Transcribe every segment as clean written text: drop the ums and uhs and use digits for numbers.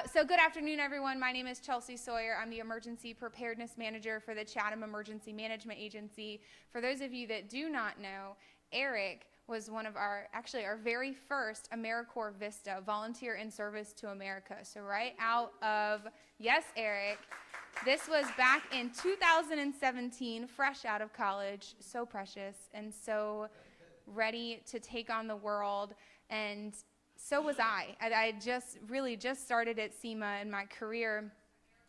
So good afternoon, everyone. My name is Chelsea Sawyer. I'm the Emergency Preparedness Manager for the Chatham Emergency Management Agency. For those of you that do not know, Eric was one of our very first AmeriCorps Vista, Volunteer in Service to America. So right out of, yes, Eric, this was back in 2017, fresh out of college, so precious and so ready to take on the world. And so was I. I just started at SEMA in my career,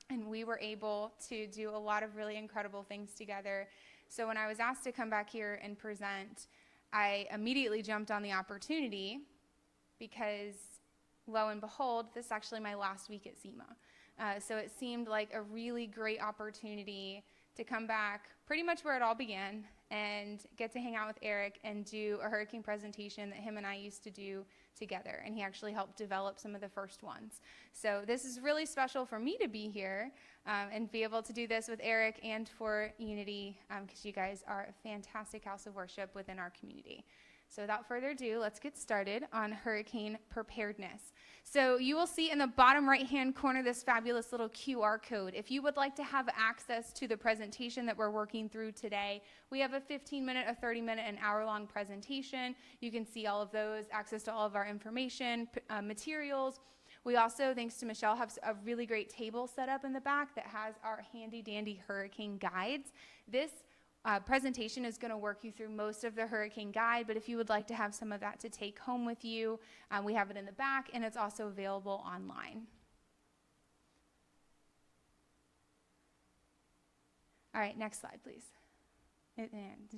and we were able to do a lot of really incredible things together. So when I was asked to come back here and present, I immediately jumped on the opportunity because, lo and behold, this is actually my last week at SEMA. So it seemed like a really great opportunity to come back pretty much where it all began and get to hang out with Eric and do a hurricane presentation that him and I used to do together. And he actually helped develop some of the first ones. So this is really special for me to be here and be able to do this with Eric and for Unity, because you guys are a fantastic house of worship within our community. So without further ado, let's get started on hurricane preparedness. So you will see in the bottom right-hand corner this fabulous little QR code. If you would like to have access to the presentation that we're working through today, we have a 15-minute, a 30-minute, an hour-long presentation. You can see all of those, access to all of our information, materials. We also, thanks to Michelle, have a really great table set up in the back that has our handy-dandy hurricane guides. This presentation is going to work you through most of the hurricane guide, but if you would like to have some of that to take home with you, we have it in the back, and it's also available online. All right, next slide, please. It's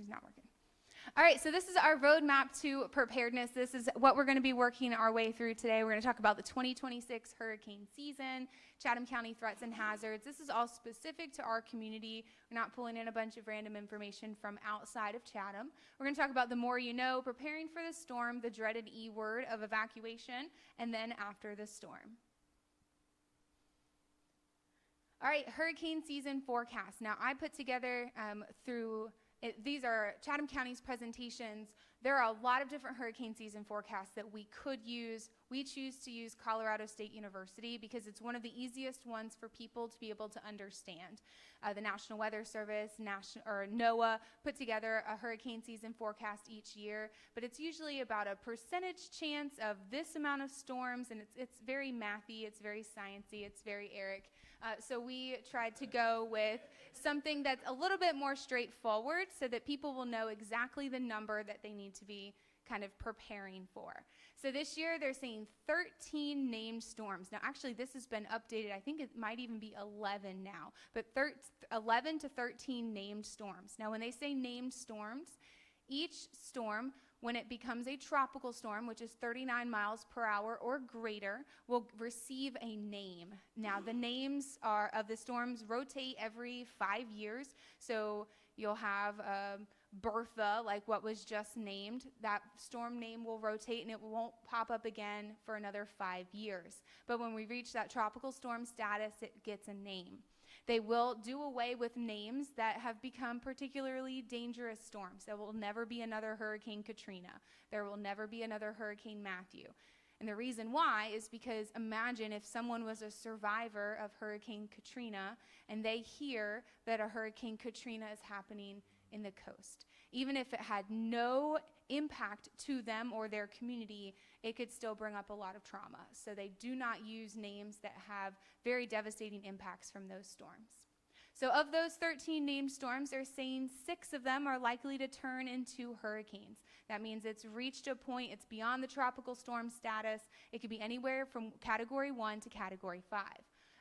not working. All right, so this is our roadmap to preparedness. This is what we're going to be working our way through today. We're going to talk about the 2026 hurricane season, Chatham County threats and hazards. This is all specific to our community. We're not pulling in a bunch of random information from outside of Chatham. We're going to talk about the more you know, preparing for the storm, the dreaded E word of evacuation, and then after the storm. All right, hurricane season forecast. Now, I put together these are Chatham County's presentations. There are a lot of different hurricane season forecasts that we could use. We choose to use Colorado State University because it's one of the easiest ones for people to be able to understand. The National Weather Service, NOAA, put together a hurricane season forecast each year, but it's usually about a percentage chance of this amount of storms, and it's very mathy, it's very sciencey, it's very Eric. So we tried to go with something that's a little bit more straightforward so that people will know exactly the number that they need to be kind of preparing for. So this year they're saying 13 named storms. Now actually this has been updated. I think it might even be 11 now, but 11 to 13 named storms. Now when they say named storms, each storm, when it becomes a tropical storm, which is 39 miles per hour or greater, will receive a name. Now, the names of the storms rotate every 5 years. So you'll have Bertha, like what was just named. That storm name will rotate and it won't pop up again for another 5 years. But when we reach that tropical storm status, it gets a name. They will do away with names that have become particularly dangerous storms. There will never be another Hurricane Katrina. There will never be another Hurricane Matthew. And the reason why is because imagine if someone was a survivor of Hurricane Katrina and they hear that a Hurricane Katrina is happening in the coast. Even if it had no impact to them or their community, it could still bring up a lot of trauma. So they do not use names that have very devastating impacts from those storms. So of those 13 named storms, they're saying 6 of them are likely to turn into hurricanes. That means it's reached a point, it's beyond the tropical storm status. It could be anywhere from Category 1 to Category 5.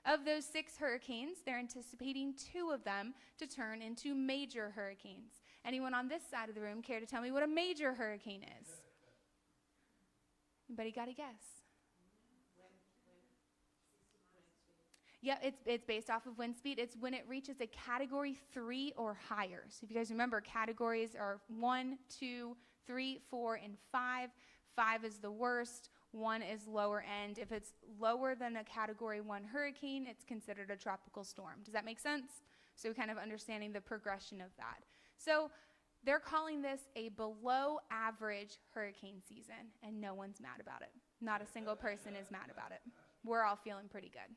Of those 6 hurricanes, they're anticipating 2 of them to turn into major hurricanes. Anyone on this side of the room care to tell me what a major hurricane is? Anybody got a guess? Yeah, it's based off of wind speed. It's when it reaches a Category 3 or higher. So if you guys remember, categories are 1, 2, 3, 4, and 5. 5 is the worst. 1 is lower end. If it's lower than a Category 1 hurricane, it's considered a tropical storm. Does that make sense? So kind of understanding the progression of that. So they're calling this a below average hurricane season, and no one's mad about it. Not a single person is mad about it. we're all feeling pretty good.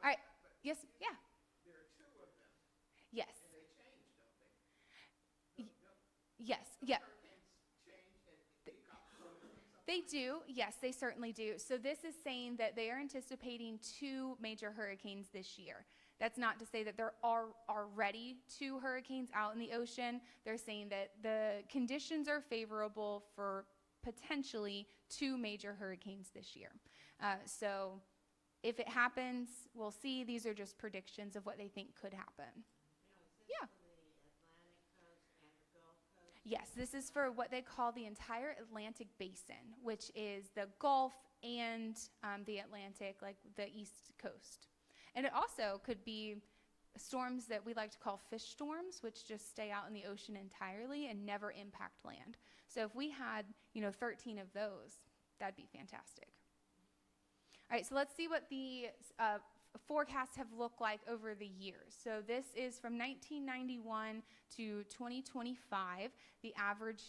All right. Yes. Yeah. There are two of them. Yes. And they change, don't they? Yes. Yeah. Hurricanes change and pick up something. They do. Yes, they certainly do. So this is saying that they are anticipating 2 major hurricanes this year. That's not to say that there are already 2 hurricanes out in the ocean. They're saying that the conditions are favorable for potentially 2 major hurricanes this year. So if it happens, we'll see. These are just predictions of what they think could happen. Yeah. Yes, this is for what they call the entire Atlantic basin, which is the Gulf and the Atlantic, like the East Coast. And it also could be storms that we like to call fish storms, which just stay out in the ocean entirely and never impact land. So if we had, 13 of those, that'd be fantastic. All right, so let's see what the forecasts have looked like over the years. So this is from 1991 to 2025, the average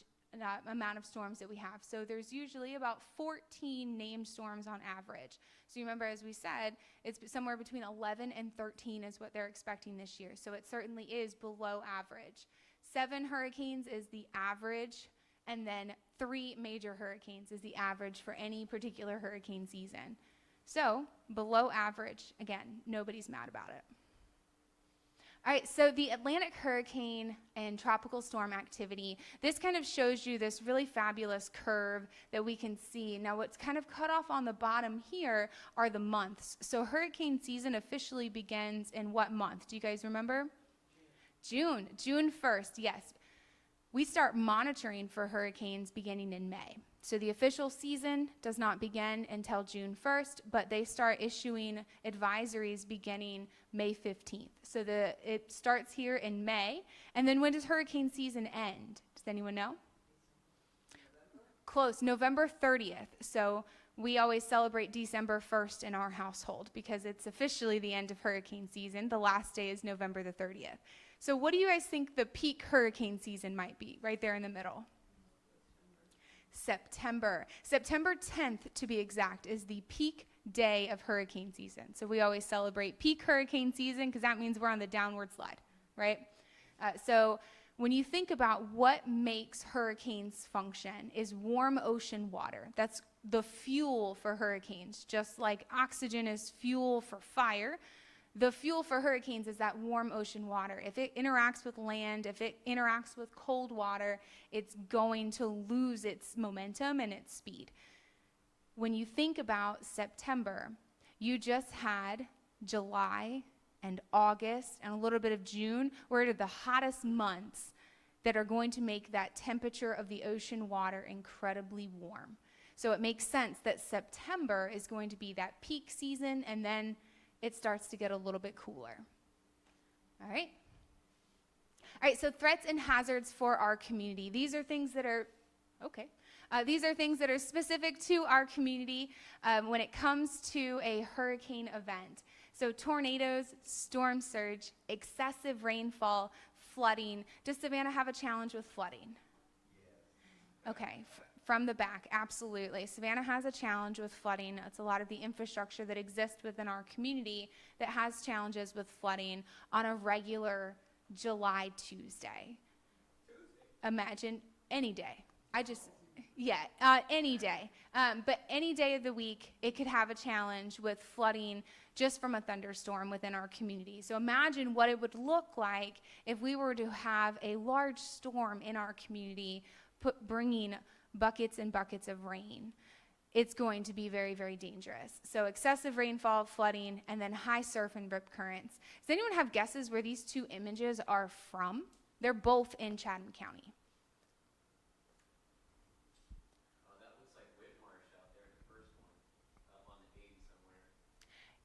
amount of storms that we have. So there's usually about 14 named storms on average. So you remember, as we said, it's somewhere between 11 and 13 is what they're expecting this year. So it certainly is below average. 7 hurricanes is the average, and then 3 major hurricanes is the average for any particular hurricane season. So below average, again, nobody's mad about it. All right, so the Atlantic hurricane and tropical storm activity, this kind of shows you this really fabulous curve that we can see. Now, what's kind of cut off on the bottom here are the months. So hurricane season officially begins in what month? Do you guys remember? June 1st, yes. We start monitoring for hurricanes beginning in May. So the official season does not begin until June 1st, but they start issuing advisories beginning May 15th. So it starts here in May. And then when does hurricane season end? Does anyone know? Close, November 30th. So we always celebrate December 1st in our household because it's officially the end of hurricane season. The last day is November the 30th. So what do you guys think the peak hurricane season might be right there in the middle? September 10th, to be exact, is the peak day of hurricane season. So we always celebrate peak hurricane season because that means we're on the downward slide, right? So when you think about what makes hurricanes function is warm ocean water. That's the fuel for hurricanes. Just like oxygen is fuel for fire, the fuel for hurricanes is that warm ocean water. If it interacts with land, if it interacts with cold water, it's going to lose its momentum and its speed. When you think about September, you just had July and August and a little bit of June, where are the hottest months that are going to make that temperature of the ocean water incredibly warm. So it makes sense that September is going to be that peak season, and then it starts to get a little bit cooler. All right? All right, so threats and hazards for our community. These are things that are, these are things that are specific to our community when it comes to a hurricane event. So tornadoes, storm surge, excessive rainfall, flooding. Does Savannah have a challenge with flooding? Yes. Okay. From the back, absolutely. Savannah has a challenge with flooding. It's a lot of the infrastructure that exists within our community that has challenges with flooding on a regular July Tuesday. Imagine any day. Any day. But any day of the week, it could have a challenge with flooding just from a thunderstorm within our community. So imagine what it would look like if we were to have a large storm in our community bringing buckets and buckets of rain. It's going to be very, very dangerous. So excessive rainfall, flooding, and then high surf and rip currents. Does anyone have guesses where these 2 images are from? They're both in Chatham County. That looks like Whitmarsh out there, the first one, up on the 80 somewhere.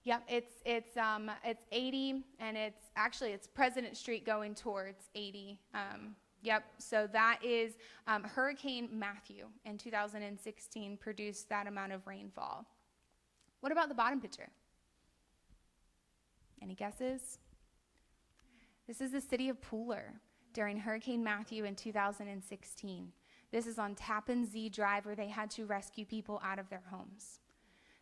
Yep, it's 80, and it's President Street going towards 80. Yep, so that is Hurricane Matthew in 2016 produced that amount of rainfall. What about the bottom picture? Any guesses? This is the city of Pooler during Hurricane Matthew in 2016. This is on Tappan Zee Drive where they had to rescue people out of their homes.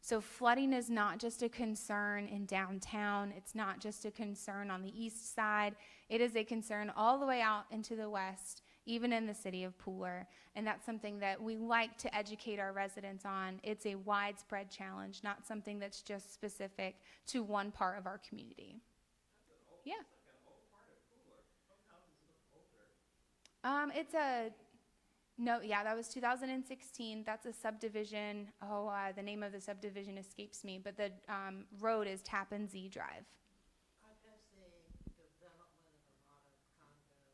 So flooding is not just a concern in downtown. It's not just a concern on the east side. It is a concern all the way out into the west, even in the city of Pooler. And that's something that we like to educate our residents on. It's a widespread challenge, not something that's just specific to one part of our community. Yeah. It's a, no, yeah, that was 2016. That's a subdivision. The name of the subdivision escapes me, but the road is Tappan Zee Drive. I guess the development of a lot of condos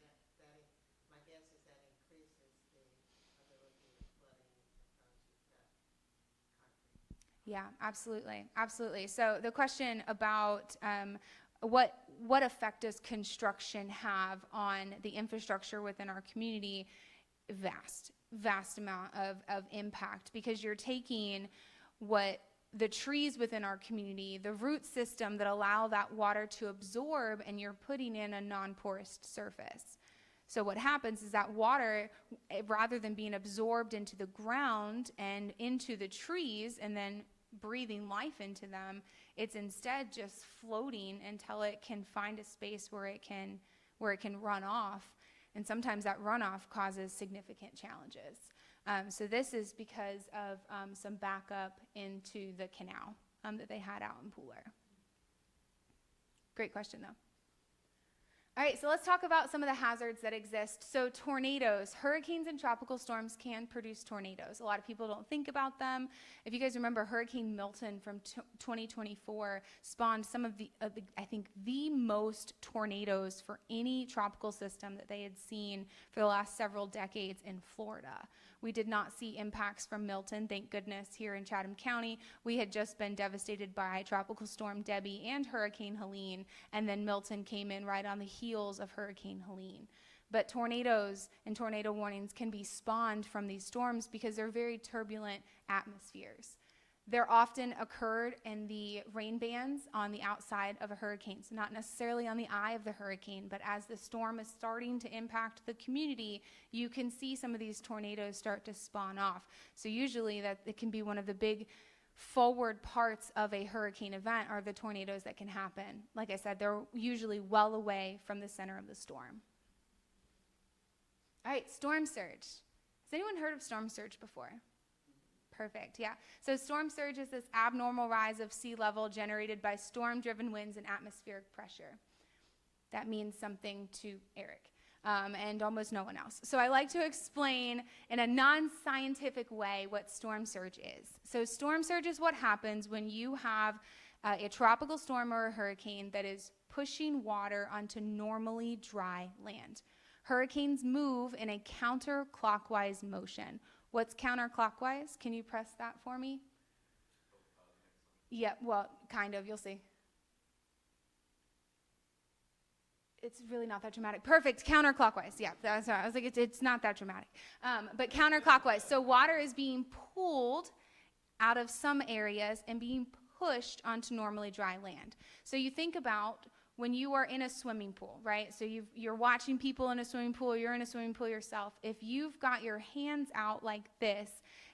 and apartments, my guess is that increases the ability of flooding because you've got concrete. Yeah, absolutely, absolutely. So the question about what effect does construction have on the infrastructure within our community? Vast amount of impact, because you're taking what the trees within our community, the root system that allow that water to absorb, and you're putting in a non-porous surface. So what happens is that water, rather than being absorbed into the ground and into the trees and then breathing life into them, it's instead just floating until it can find a space where it can run off. And sometimes that runoff causes significant challenges. So this is because of some backup into the canal that they had out in Pooler. Great question, though. All right, so let's talk about some of the hazards that exist. So tornadoes, hurricanes and tropical storms can produce tornadoes. A lot of people don't think about them. If you guys remember, Hurricane Milton from 2024 spawned some of the I think, the most tornadoes for any tropical system that they had seen for the last several decades in Florida. We did not see impacts from Milton, thank goodness, here in Chatham County. We had just been devastated by Tropical Storm Debbie and Hurricane Helene, and then Milton came in right on the heels of Hurricane Helene. But tornadoes and tornado warnings can be spawned from these storms because they're very turbulent atmospheres. They're often occurred in the rain bands on the outside of a hurricane, so not necessarily on the eye of the hurricane, but as the storm is starting to impact the community, you can see some of these tornadoes start to spawn off. So usually that it can be one of the big forward parts of a hurricane event are the tornadoes that can happen. Like I said, they're usually well away from the center of the storm. All right, storm surge. Has anyone heard of storm surge before? Perfect, yeah. So storm surge is this abnormal rise of sea level generated by storm-driven winds and atmospheric pressure. That means something to Eric and almost no one else. So I like to explain in a non-scientific way what storm surge is. So storm surge is what happens when you have a tropical storm or a hurricane that is pushing water onto normally dry land. Hurricanes move in a counterclockwise motion. What's counterclockwise? Can you press that for me? Yeah, well, kind of, you'll see. It's really not that dramatic. Perfect, counterclockwise. Yeah, that's right. I was like, it's not that dramatic. But counterclockwise. So water is being pulled out of some areas and being pushed onto normally dry land. So you think about when you are in a swimming pool, right? So you're watching people in a swimming pool, you're in a swimming pool yourself. If you've got your hands out like this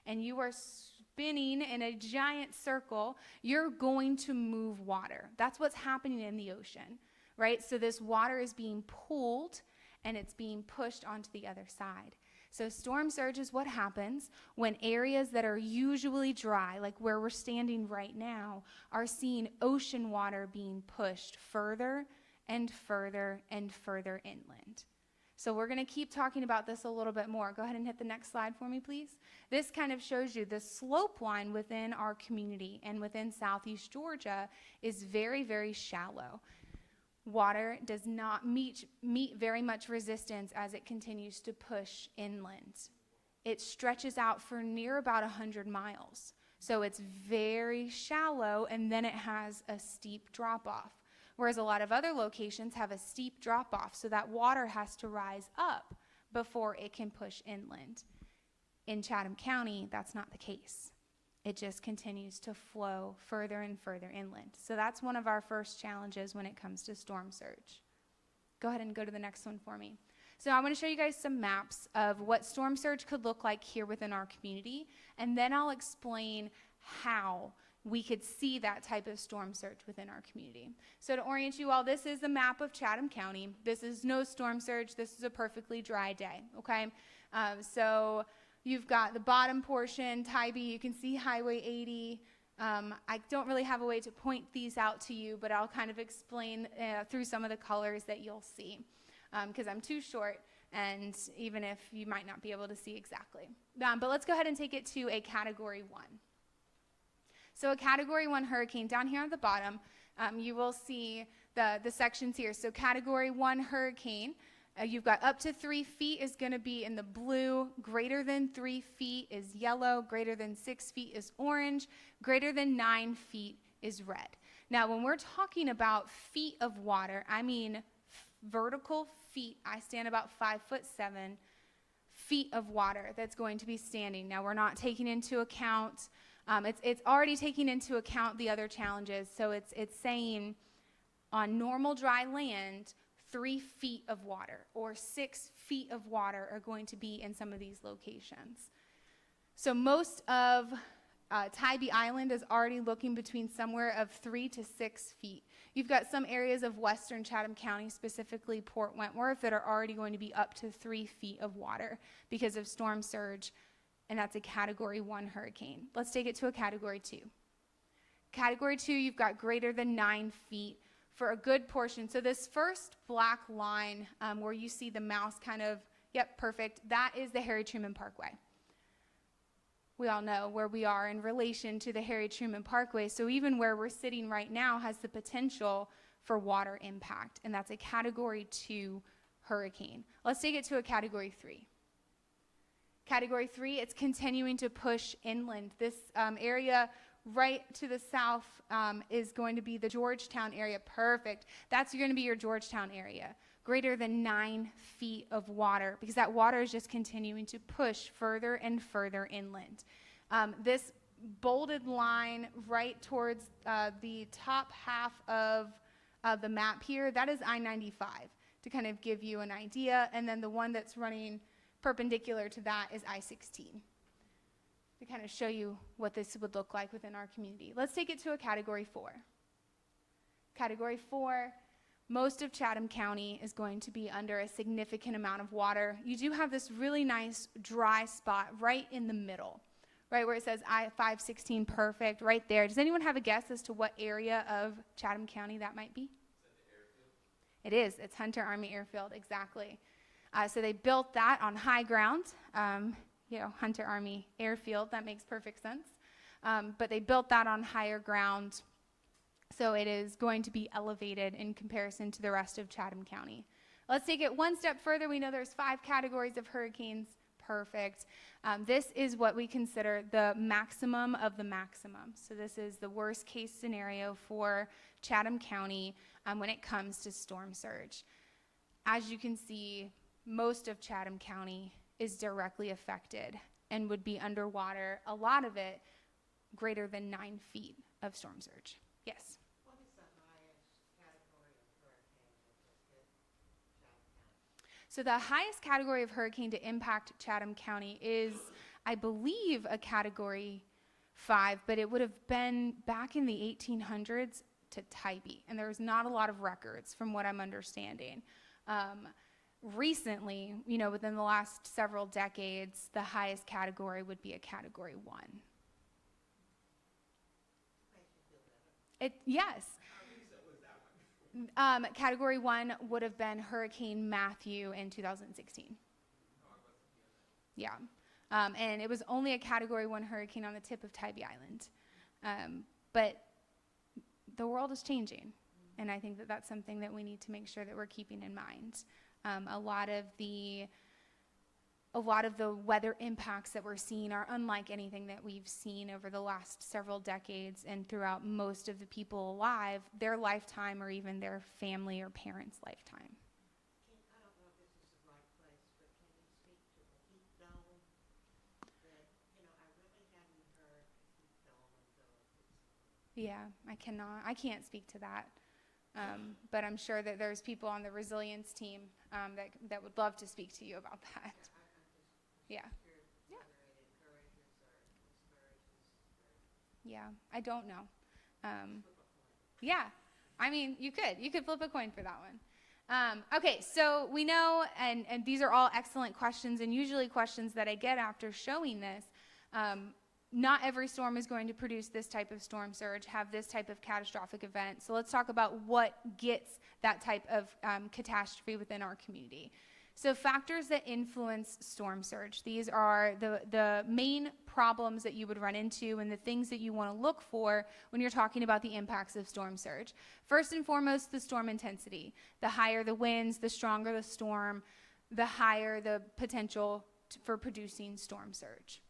and you are spinning in a giant circle, you're going to move water. That's what's happening in the ocean, right? So this water is being pulled and it's being pushed onto the other side. So storm surge is what happens when areas that are usually dry, like where we're standing right now, are seeing ocean water being pushed further and further and further inland. So we're going to keep talking about this a little bit more. Go ahead and hit the next slide for me, please. This kind of shows you the slope line within our community and within Southeast Georgia is very, very shallow. Water does not meet very much resistance as it continues to push inland. It stretches out for near about 100 miles. So it's very shallow, and then it has a steep drop-off. Whereas a lot of other locations have a steep drop-off, so that water has to rise up before it can push inland. In Chatham County, that's not the case. It just continues to flow further and further inland. So that's one of our first challenges when it comes to storm surge. Go ahead and go to the next one for me. So I want to show you guys some maps of what storm surge could look like here within our community, and then I'll explain how we could see that type of storm surge within our community. So to orient you all, this is a map of Chatham County. This is no storm surge. This is a perfectly dry day, okay? So you've got the bottom portion, Tybee. You can see Highway 80. I don't really have a way to point these out to you, but I'll kind of explain through some of the colors that you'll see, because I'm too short, and even if you might not be able to see exactly. But let's go ahead and take it to a Category 1. So a Category 1 hurricane, down here at the bottom, you will see the sections here. So Category 1 hurricane, you've got up to 3 feet is going to be in the blue, greater than 3 feet is yellow, greater than 6 feet is orange, greater than 9 feet is red. Now, when we're talking about feet of water, I mean vertical feet. I stand about 5'7" feet of water that's going to be standing. Now, we're not taking into account, it's already taking into account the other challenges. So it's saying on normal dry land, 3 feet of water or 6 feet of water are going to be in some of these locations. So most of Tybee Island is already looking between somewhere of 3 to 6 feet. You've got some areas of western Chatham County, specifically Port Wentworth, that are already going to be up to 3 feet of water because of storm surge, and that's a Category 1 hurricane. Let's take it to a Category 2. Category 2, you've got greater than 9 feet for a good portion. So this first black line where you see the mouse kind of, yep, perfect, that is the Harry Truman Parkway. We all know where we are in relation to the Harry Truman Parkway, so even where we're sitting right now has the potential for water impact, and that's a Category 2 hurricane. Let's take it to a Category 3. Category 3, it's continuing to push inland. This area right to the south is going to be the Georgetown area. Perfect. That's going to be your Georgetown area. Greater than 9 feet of water, because that water is just continuing to push further and further inland. This bolded line right towards the top half of the map here, that is I-95, to kind of give you an idea. And then the one that's running perpendicular to that is I-16, to kind of show you what this would look like within our community. Let's take it to a Category 4. Category 4, most of Chatham County is going to be under a significant amount of water. You do have this really nice dry spot right in the middle, right where it says I-516, perfect, right there. Does anyone have a guess as to what area of Chatham County that might be? Is that the airfield? It is. It's Hunter Army Airfield, exactly. So they built that on high ground, Hunter Army Airfield, that makes perfect sense. But they built that on higher ground, so it is going to be elevated in comparison to the rest of Chatham County. Let's take it one step further. We know there's 5 categories of hurricanes. Perfect. This is what we consider the maximum of the maximum. So this is the worst case scenario for Chatham County when it comes to storm surge. As you can see, most of Chatham County is directly affected and would be underwater, a lot of it greater than 9 feet of storm surge. Yes? What is the highest category of hurricane that just hit Chatham County? So the highest category of hurricane to impact Chatham County is, I believe, a Category 5, but it would have been back in the 1800s to Tybee, and there's not a lot of records from what I'm understanding. Recently, within the last several decades, the highest category would be a Category 1. Yes. Category 1 would have been Hurricane Matthew in 2016. Yeah. And it was only a Category 1 hurricane on the tip of Tybee Island. But the world is changing, and I think that that's something that we need to make sure that we're keeping in mind. A lot of the weather impacts that we're seeing are unlike anything that we've seen over the last several decades and throughout most of the people alive, their lifetime or even their family or parents' lifetime. I don't know if this is the right place, but can you speak to the heat dome? That, I really hadn't heard a heat dome until recently. Yeah, I cannot. I can't speak to that. But I'm sure that there's people on the resilience team that would love to speak to you about that. Yeah. Yeah. Yeah, I don't know. Yeah, I mean, you could flip a coin for that one. Okay, so we know, and these are all excellent questions, and usually questions that I get after showing this. Not every storm is going to produce this type of storm surge, have this type of catastrophic event. So let's talk about what gets that type of catastrophe within our community. So factors that influence storm surge. These are the main problems that you would run into and the things that you want to look for when you're talking about the impacts of storm surge. First and foremost, the storm intensity. The higher the winds, the stronger the storm, the higher the potential for producing storm surge.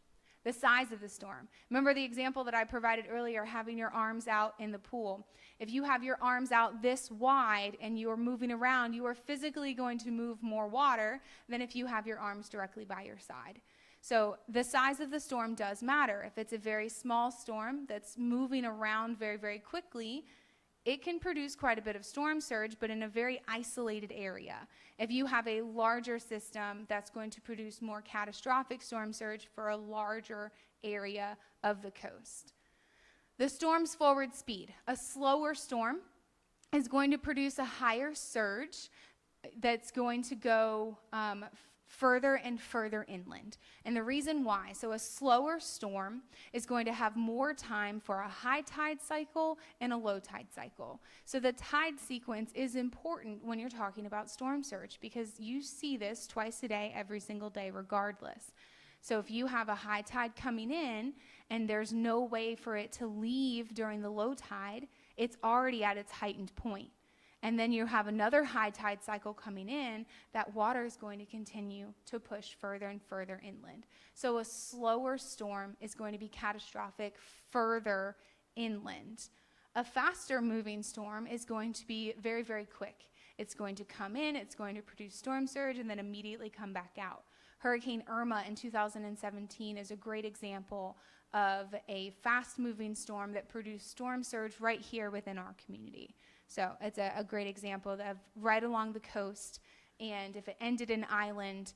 The size of the storm. Remember the example that I provided earlier, having your arms out in the pool. If you have your arms out this wide and you're moving around, you are physically going to move more water than if you have your arms directly by your side. So the size of the storm does matter. If it's a very small storm that's moving around very, very quickly, it can produce quite a bit of storm surge, but in a very isolated area. If you have a larger system, that's going to produce more catastrophic storm surge for a larger area of the coast. The storm's forward speed. A slower storm is going to produce a higher surge that's going to go further and further inland. And the reason why, so a slower storm is going to have more time for a high tide cycle and a low tide cycle. So the tide sequence is important when you're talking about storm surge because you see this twice a day, every single day, regardless. So if you have a high tide coming in and there's no way for it to leave during the low tide, it's already at its heightened point. And then you have another high tide cycle coming in, that water is going to continue to push further and further inland. So a slower storm is going to be catastrophic further inland. A faster moving storm is going to be very, very quick. It's going to come in, it's going to produce storm surge, and then immediately come back out. Hurricane Irma in 2017 is a great example of a fast-moving storm that produced storm surge right here within our community. So it's a great example of right along the coast, and if it ended an island,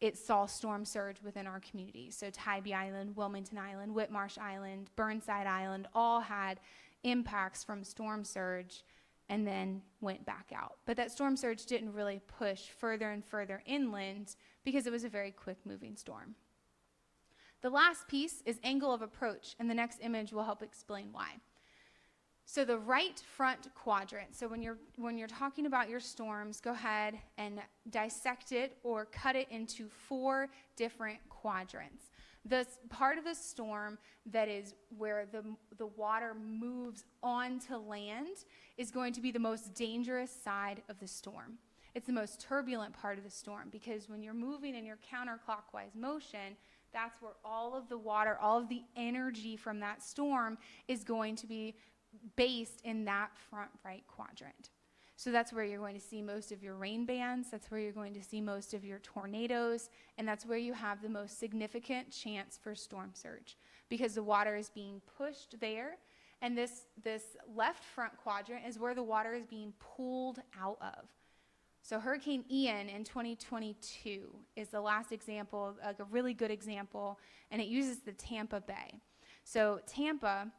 it saw storm surge within our community. So Tybee Island, Wilmington Island, Whitmarsh Island, Burnside Island all had impacts from storm surge and then went back out. But that storm surge didn't really push further and further inland because it was a very quick moving storm. The last piece is angle of approach, and the next image will help explain why. So the right front quadrant, so when you're talking about your storms, go ahead and dissect it or cut it into 4 different quadrants. The part of the storm that is where the water moves onto land is going to be the most dangerous side of the storm. It's the most turbulent part of the storm because when you're moving in your counterclockwise motion, that's where all of the water, all of the energy from that storm is going to be based in that front right quadrant. So that's where you're going to see most of your rain bands, that's where you're going to see most of your tornadoes, and that's where you have the most significant chance for storm surge because the water is being pushed there, and this left front quadrant is where the water is being pulled out of. So Hurricane Ian in 2022 is the last example, like a really good example, and it uses the Tampa Bay. So Tampa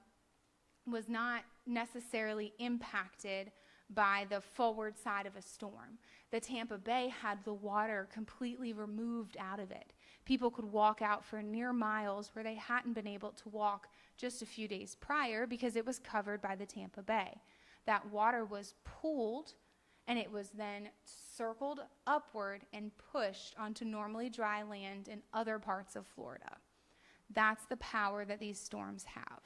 was not necessarily impacted by the forward side of a storm. The Tampa Bay had the water completely removed out of it. People could walk out for near miles where they hadn't been able to walk just a few days prior because it was covered by the Tampa Bay. That water was pooled and it was then circled upward and pushed onto normally dry land in other parts of Florida. That's the power that these storms have.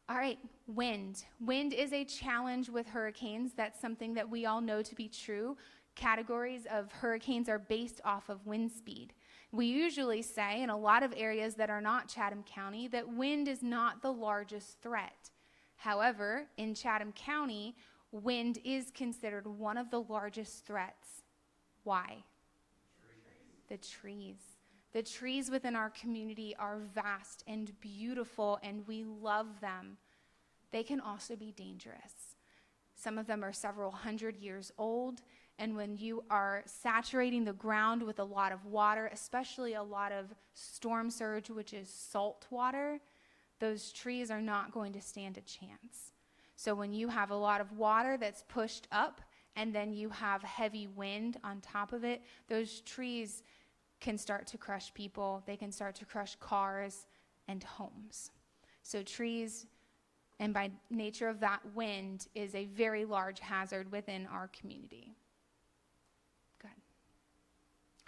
All right, wind. Wind is a challenge with hurricanes. That's something that we all know to be true. Categories of hurricanes are based off of wind speed. We usually say in a lot of areas that are not Chatham County that wind is not the largest threat. However, in Chatham County, wind is considered one of the largest threats. Why? The trees. The trees within our community are vast and beautiful, and we love them. They can also be dangerous. Some of them are several hundred years old, and when you are saturating the ground with a lot of water, especially a lot of storm surge, which is salt water, those trees are not going to stand a chance. So when you have a lot of water that's pushed up, and then you have heavy wind on top of it, those trees can start to crush people. They can start to crush cars and homes. So trees, and by nature of that wind, is a very large hazard within our community. Good.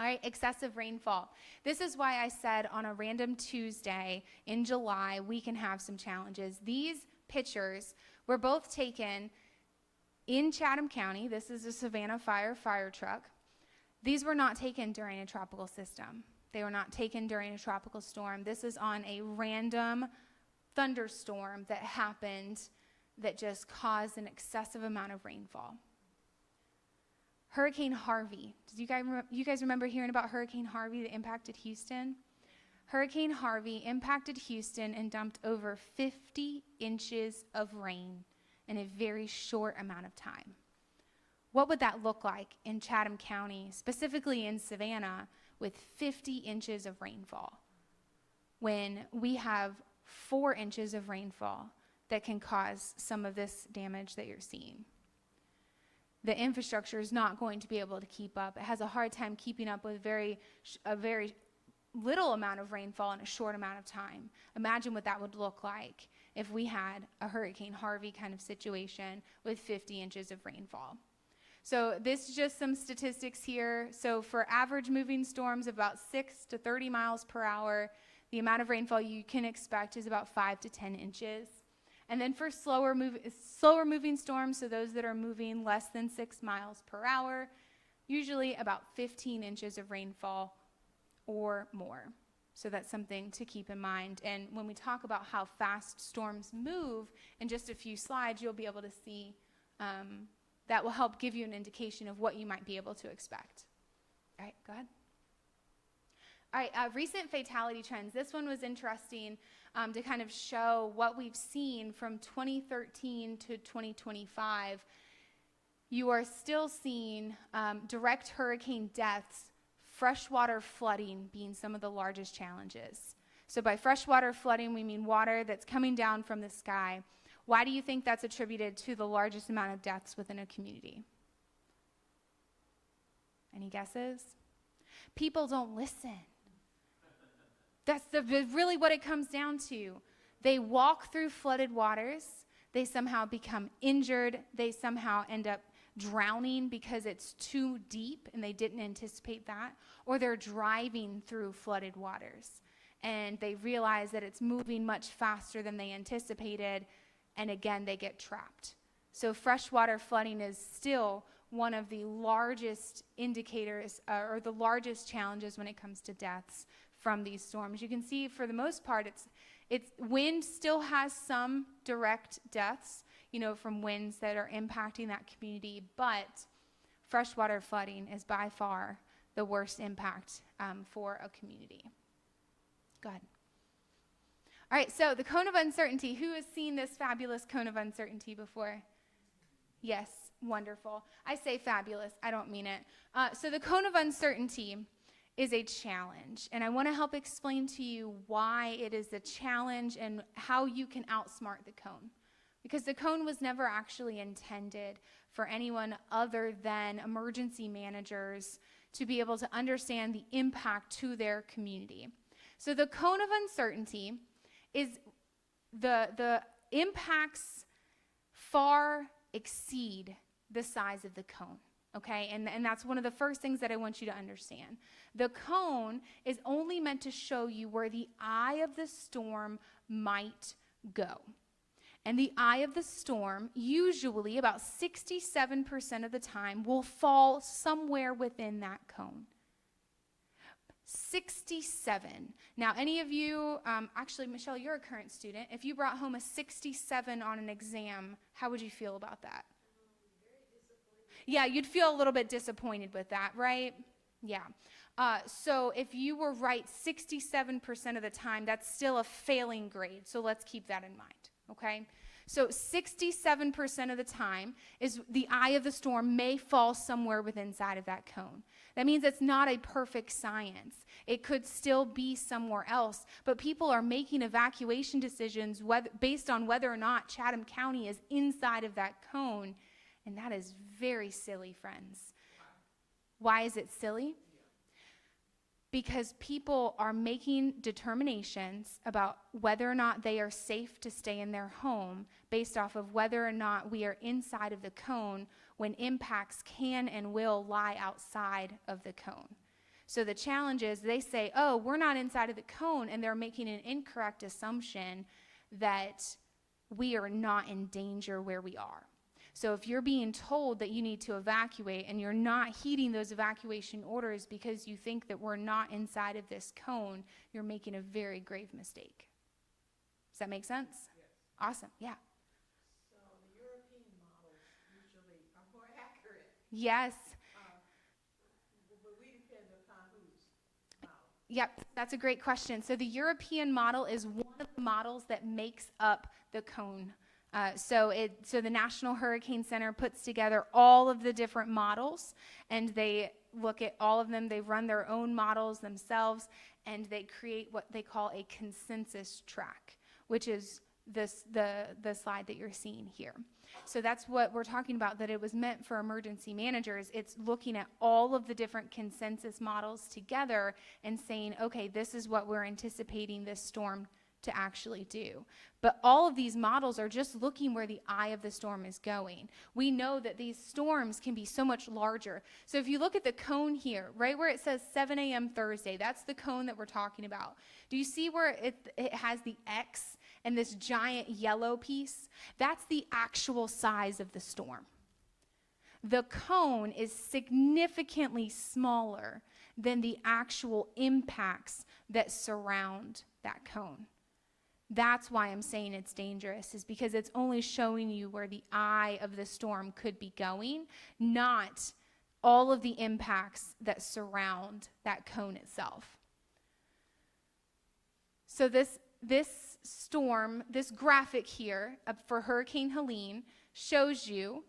All right, excessive rainfall. This is why I said on a random Tuesday in July, we can have some challenges. These pictures were both taken in Chatham County. This is a Savannah fire truck. These were not taken during a tropical system. They were not taken during a tropical storm. This is on a random thunderstorm that happened that just caused an excessive amount of rainfall. Hurricane Harvey. Did you guys remember hearing about Hurricane Harvey that impacted Houston? Hurricane Harvey impacted Houston and dumped over 50 inches of rain in a very short amount of time. What would that look like in Chatham County, specifically in Savannah, with 50 inches of rainfall, when we have 4 inches of rainfall that can cause some of this damage that you're seeing? The infrastructure is not going to be able to keep up. It has a hard time keeping up with a very little amount of rainfall in a short amount of time. Imagine what that would look like if we had a Hurricane Harvey kind of situation with 50 inches of rainfall. So this is just some statistics here. So for average moving storms, about 6 to 30 miles per hour, the amount of rainfall you can expect is about 5 to 10 inches. And then for slower moving storms, so those that are moving less than 6 miles per hour, usually about 15 inches of rainfall or more. So that's something to keep in mind. And when we talk about how fast storms move, in just a few slides, you'll be able to see that will help give you an indication of what you might be able to expect. All right, go ahead. All right, recent fatality trends. This one was interesting to kind of show what we've seen from 2013 to 2025. You are still seeing direct hurricane deaths, freshwater flooding being some of the largest challenges. So by freshwater flooding, we mean water that's coming down from the sky. Why do you think that's attributed to the largest amount of deaths within a community? Any guesses? People don't listen. That's really what it comes down to. They walk through flooded waters. They somehow become injured. They somehow end up drowning because it's too deep and they didn't anticipate that. Or they're driving through flooded waters and they realize that it's moving much faster than they anticipated, and again, they get trapped. So freshwater flooding is still one of the largest indicators or the largest challenges when it comes to deaths from these storms. You can see for the most part, it's wind still has some direct deaths, from winds that are impacting that community, but freshwater flooding is by far the worst impact for a community. Go ahead. All right, so the cone of uncertainty. Who has seen this fabulous cone of uncertainty before? Yes, wonderful. I say fabulous, I don't mean it. So the cone of uncertainty is a challenge, and I want to help explain to you why it is a challenge and how you can outsmart the cone. Because the cone was never actually intended for anyone other than emergency managers to be able to understand the impact to their community. So the cone of uncertainty is the impacts far exceed the size of the cone, okay? And that's one of the first things that I want you to understand. The cone is only meant to show you where the eye of the storm might go. And the eye of the storm, usually about 67% of the time, will fall somewhere within that cone. 67. Now, any of you, actually, Michelle, you're a current student. If you brought home a 67 on an exam, how would you feel about that? Very disappointed. Yeah, you'd feel a little bit disappointed with that, right? Yeah. So if you were right 67% of the time, that's still a failing grade. So let's keep that in mind, okay? So 67% of the time is the eye of the storm may fall somewhere within inside of that cone. That means it's not a perfect science. It could still be somewhere else, but people are making evacuation decisions based on whether or not Chatham County is inside of that cone, and that is very silly, friends. Why is it silly? Because people are making determinations about whether or not they are safe to stay in their home based off of whether or not we are inside of the cone when impacts can and will lie outside of the cone. So the challenge is they say, oh, we're not inside of the cone, and they're making an incorrect assumption that we are not in danger where we are. So if you're being told that you need to evacuate and you're not heeding those evacuation orders because you think that we're not inside of this cone, you're making a very grave mistake. Does that make sense? Yes. Awesome, yeah. So the European models usually are more accurate, Yes, but we depend upon whose model? yep, that's a great question. So the European model is one of the models that makes up the cone. So the National Hurricane Center puts together all of the different models, and they look at all of them. They run their own models themselves, and they create what they call a consensus track, which is the slide that you're seeing here. So that's what we're talking about, that it was meant for emergency managers. It's looking at all of the different consensus models together and saying, okay, this is what we're anticipating this storm to actually do. But all of these models are just looking where the eye of the storm is going. We know that these storms can be so much larger. So if you look at the cone here, right where it says 7 a.m. Thursday, that's the cone that we're talking about. Do you see where it has the X and this giant yellow piece? That's the actual size of the storm. The cone is significantly smaller than the actual impacts that surround that cone. That's why I'm saying it's dangerous, is because it's only showing you where the eye of the storm could be going, not all of the impacts that surround that cone itself. So this storm, this graphic here for Hurricane Helene shows you,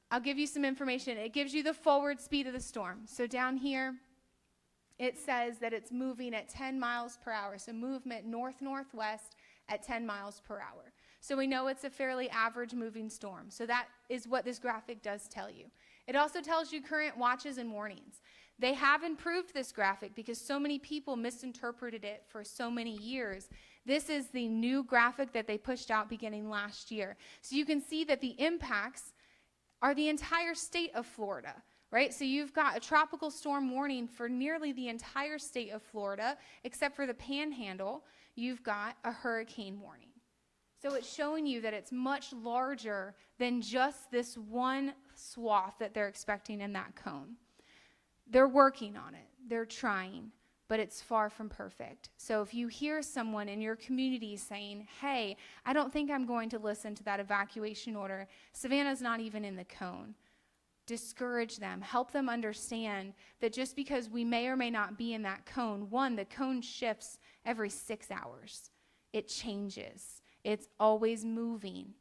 I'll give you some information. It gives you the forward speed of the storm. So down here, it says that it's moving at 10 miles per hour, so movement north-northwest at 10 miles per hour. So we know it's a fairly average moving storm. So that is what this graphic does tell you. It also tells you current watches and warnings. They have improved this graphic because so many people misinterpreted it for so many years. This is the new graphic that they pushed out beginning last year. So you can see that the impacts are the entire state of Florida. Right? So you've got a tropical storm warning for nearly the entire state of Florida, except for the Panhandle. You've got a hurricane warning. So it's showing you that it's much larger than just this one swath that they're expecting in that cone. They're working on it. They're trying, but it's far from perfect. So if you hear someone in your community saying, hey, I don't think I'm going to listen to that evacuation order, Savannah's not even in the cone, discourage them, help them understand that just because we may or may not be in that cone, one, the cone shifts every 6 hours. It changes. It's always moving.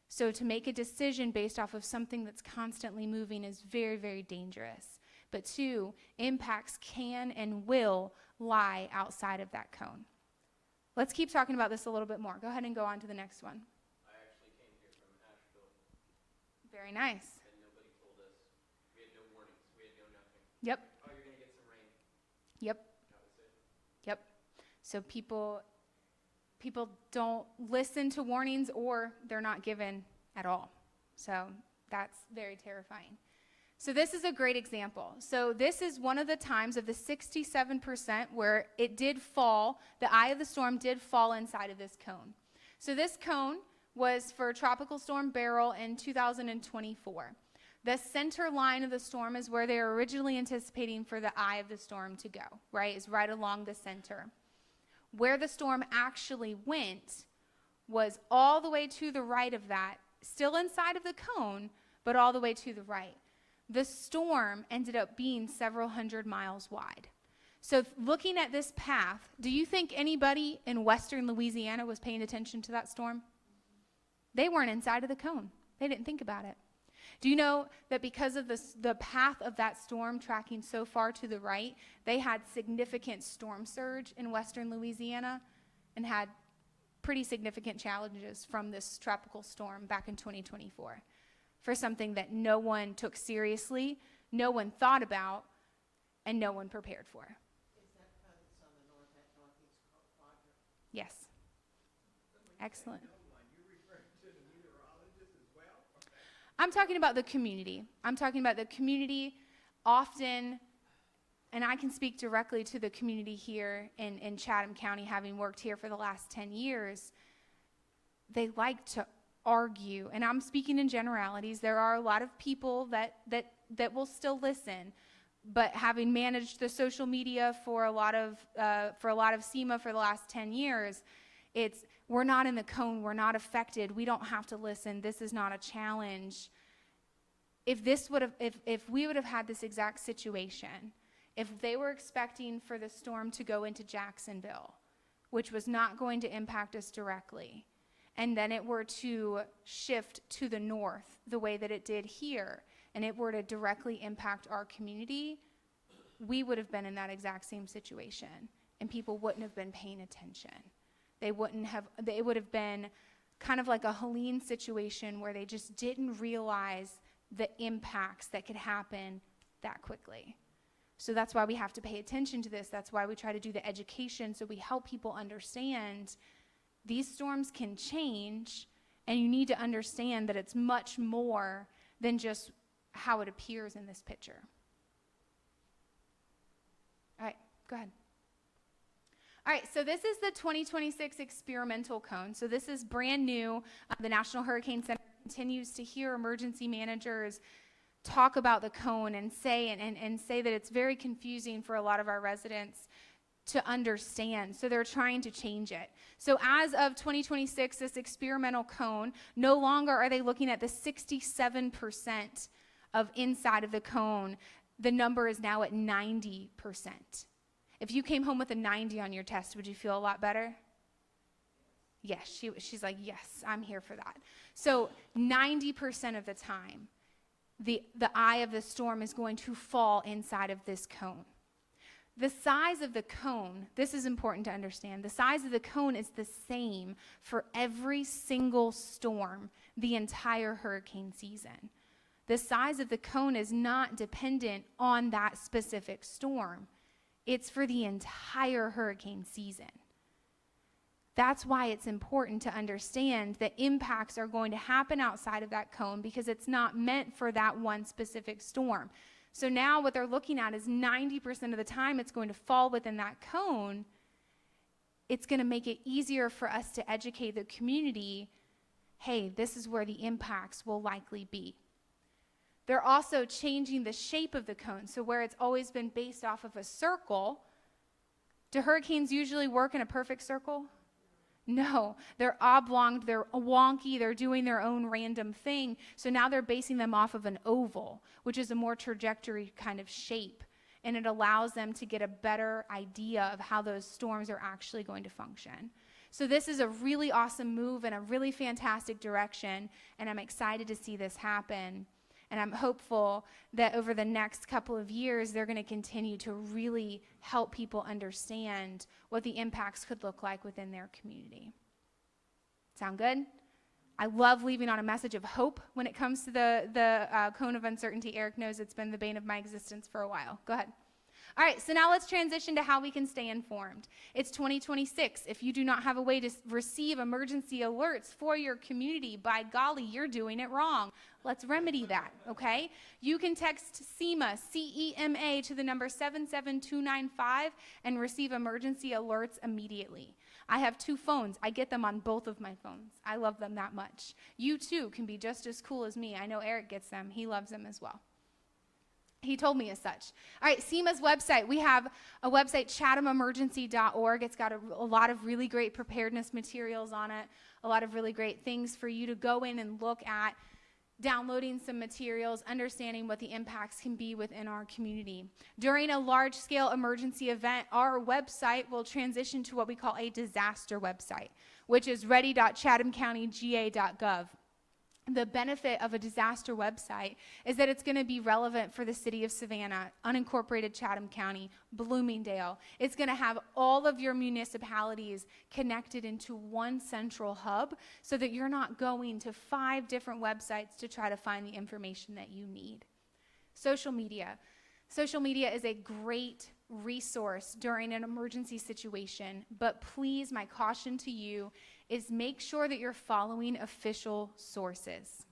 So to make a decision based off of something that's constantly moving is very, very dangerous. But two, impacts can and will lie outside of that cone. Let's keep talking about this a little bit more. Go ahead and go on to the next one. I actually came here from Asheville. Very nice. And nobody told us. We had no warnings. We had no nothing. Yep. Oh, you're going to get some rain. Yep. That was it. Yep. So people don't listen to warnings, or they're not given at all. So that's very terrifying. So this is a great example. So this is one of the times of the 67% where it did fall, the eye of the storm did fall inside of this cone. So this cone was for Tropical Storm Beryl in 2024. The center line of the storm is where they were originally anticipating for the eye of the storm to go, right? It's right along the center. Where the storm actually went was all the way to the right of that, still inside of the cone, but all the way to the right. The storm ended up being several hundred miles wide. So looking at this path, do you think anybody in western Louisiana was paying attention to that storm? They weren't inside of the cone. They didn't think about it. Do you know that because of the path of that storm tracking so far to the right, they had significant storm surge in western Louisiana and had pretty significant challenges from this tropical storm back in 2024 for something that no one took seriously, no one thought about, and no one prepared for. Is that because it's on the northeast quadrant? Yes. Excellent. I'm talking about the community. I'm talking about the community often, and I can speak directly to the community here in Chatham County, having worked here for the last 10 years. They like to argue, and I'm speaking in generalities. There are a lot of people that will still listen, but having managed the social media for a lot of SEMA for the last 10 years, it's, we're not in the cone, we're not affected, we don't have to listen, this is not a challenge. If we would have had this exact situation, if they were expecting for the storm to go into Jacksonville, which was not going to impact us directly, and then it were to shift to the north the way that it did here, and it were to directly impact our community, we would have been in that exact same situation, and people wouldn't have been paying attention. They would have been kind of like a Helene situation where they just didn't realize the impacts that could happen that quickly. So that's why we have to pay attention to this. That's why we try to do the education, so we help people understand these storms can change, and you need to understand that it's much more than just how it appears in this picture. All right, go ahead. All right, so this is the 2026 experimental cone. So this is brand new. The National Hurricane Center continues to hear emergency managers talk about the cone and say that it's very confusing for a lot of our residents to understand. So they're trying to change it. So as of 2026, this experimental cone, no longer are they looking at the 67% of inside of the cone. The number is now at 90%. If you came home with a 90 on your test, would you feel a lot better? Yes, she's like, yes, I'm here for that. So 90% of the time, the eye of the storm is going to fall inside of this cone. The size of the cone, this is important to understand, the size of the cone is the same for every single storm the entire hurricane season. The size of the cone is not dependent on that specific storm. It's for the entire hurricane season. That's why it's important to understand that impacts are going to happen outside of that cone because it's not meant for that one specific storm. So now what they're looking at is 90% of the time it's going to fall within that cone. It's going to make it easier for us to educate the community, hey, this is where the impacts will likely be. They're also changing the shape of the cone. So where it's always been based off of a circle, do hurricanes usually work in a perfect circle? No, they're oblong, they're wonky, they're doing their own random thing. So now they're basing them off of an oval, which is a more trajectory kind of shape. And it allows them to get a better idea of how those storms are actually going to function. So this is a really awesome move in a really fantastic direction, and I'm excited to see this happen. And I'm hopeful that over the next couple of years, they're going to continue to really help people understand what the impacts could look like within their community. Sound good? I love leaving on a message of hope when it comes to the cone of uncertainty. Eric knows it's been the bane of my existence for a while. Go ahead. All right, so now let's transition to how we can stay informed. It's 2026. If you do not have a way to receive emergency alerts for your community, by golly, you're doing it wrong. Let's remedy that, okay? You can text SEMA, C-E-M-A, to the number 77295 and receive emergency alerts immediately. I have 2 phones. I get them on both of my phones. I love them that much. You, too, can be just as cool as me. I know Eric gets them. He loves them as well. He told me as such. All right, SEMA's website. We have a website, chathamemergency.org. It's got a lot of really great preparedness materials on it, a lot of really great things for you to go in and look at. downloading some materials, understanding what the impacts can be within our community. During a large-scale emergency event, our website will transition to what we call a disaster website, which is ready.chathamcountyga.gov. The benefit of a disaster website is that it's going to be relevant for the city of Savannah, unincorporated Chatham County, Bloomingdale. It's going to have all of your municipalities connected into one central hub so that you're not going to 5 different websites to try to find the information that you need. Social media. Social media is a great resource during an emergency situation, but please, my caution to you is make sure that you're following official sources.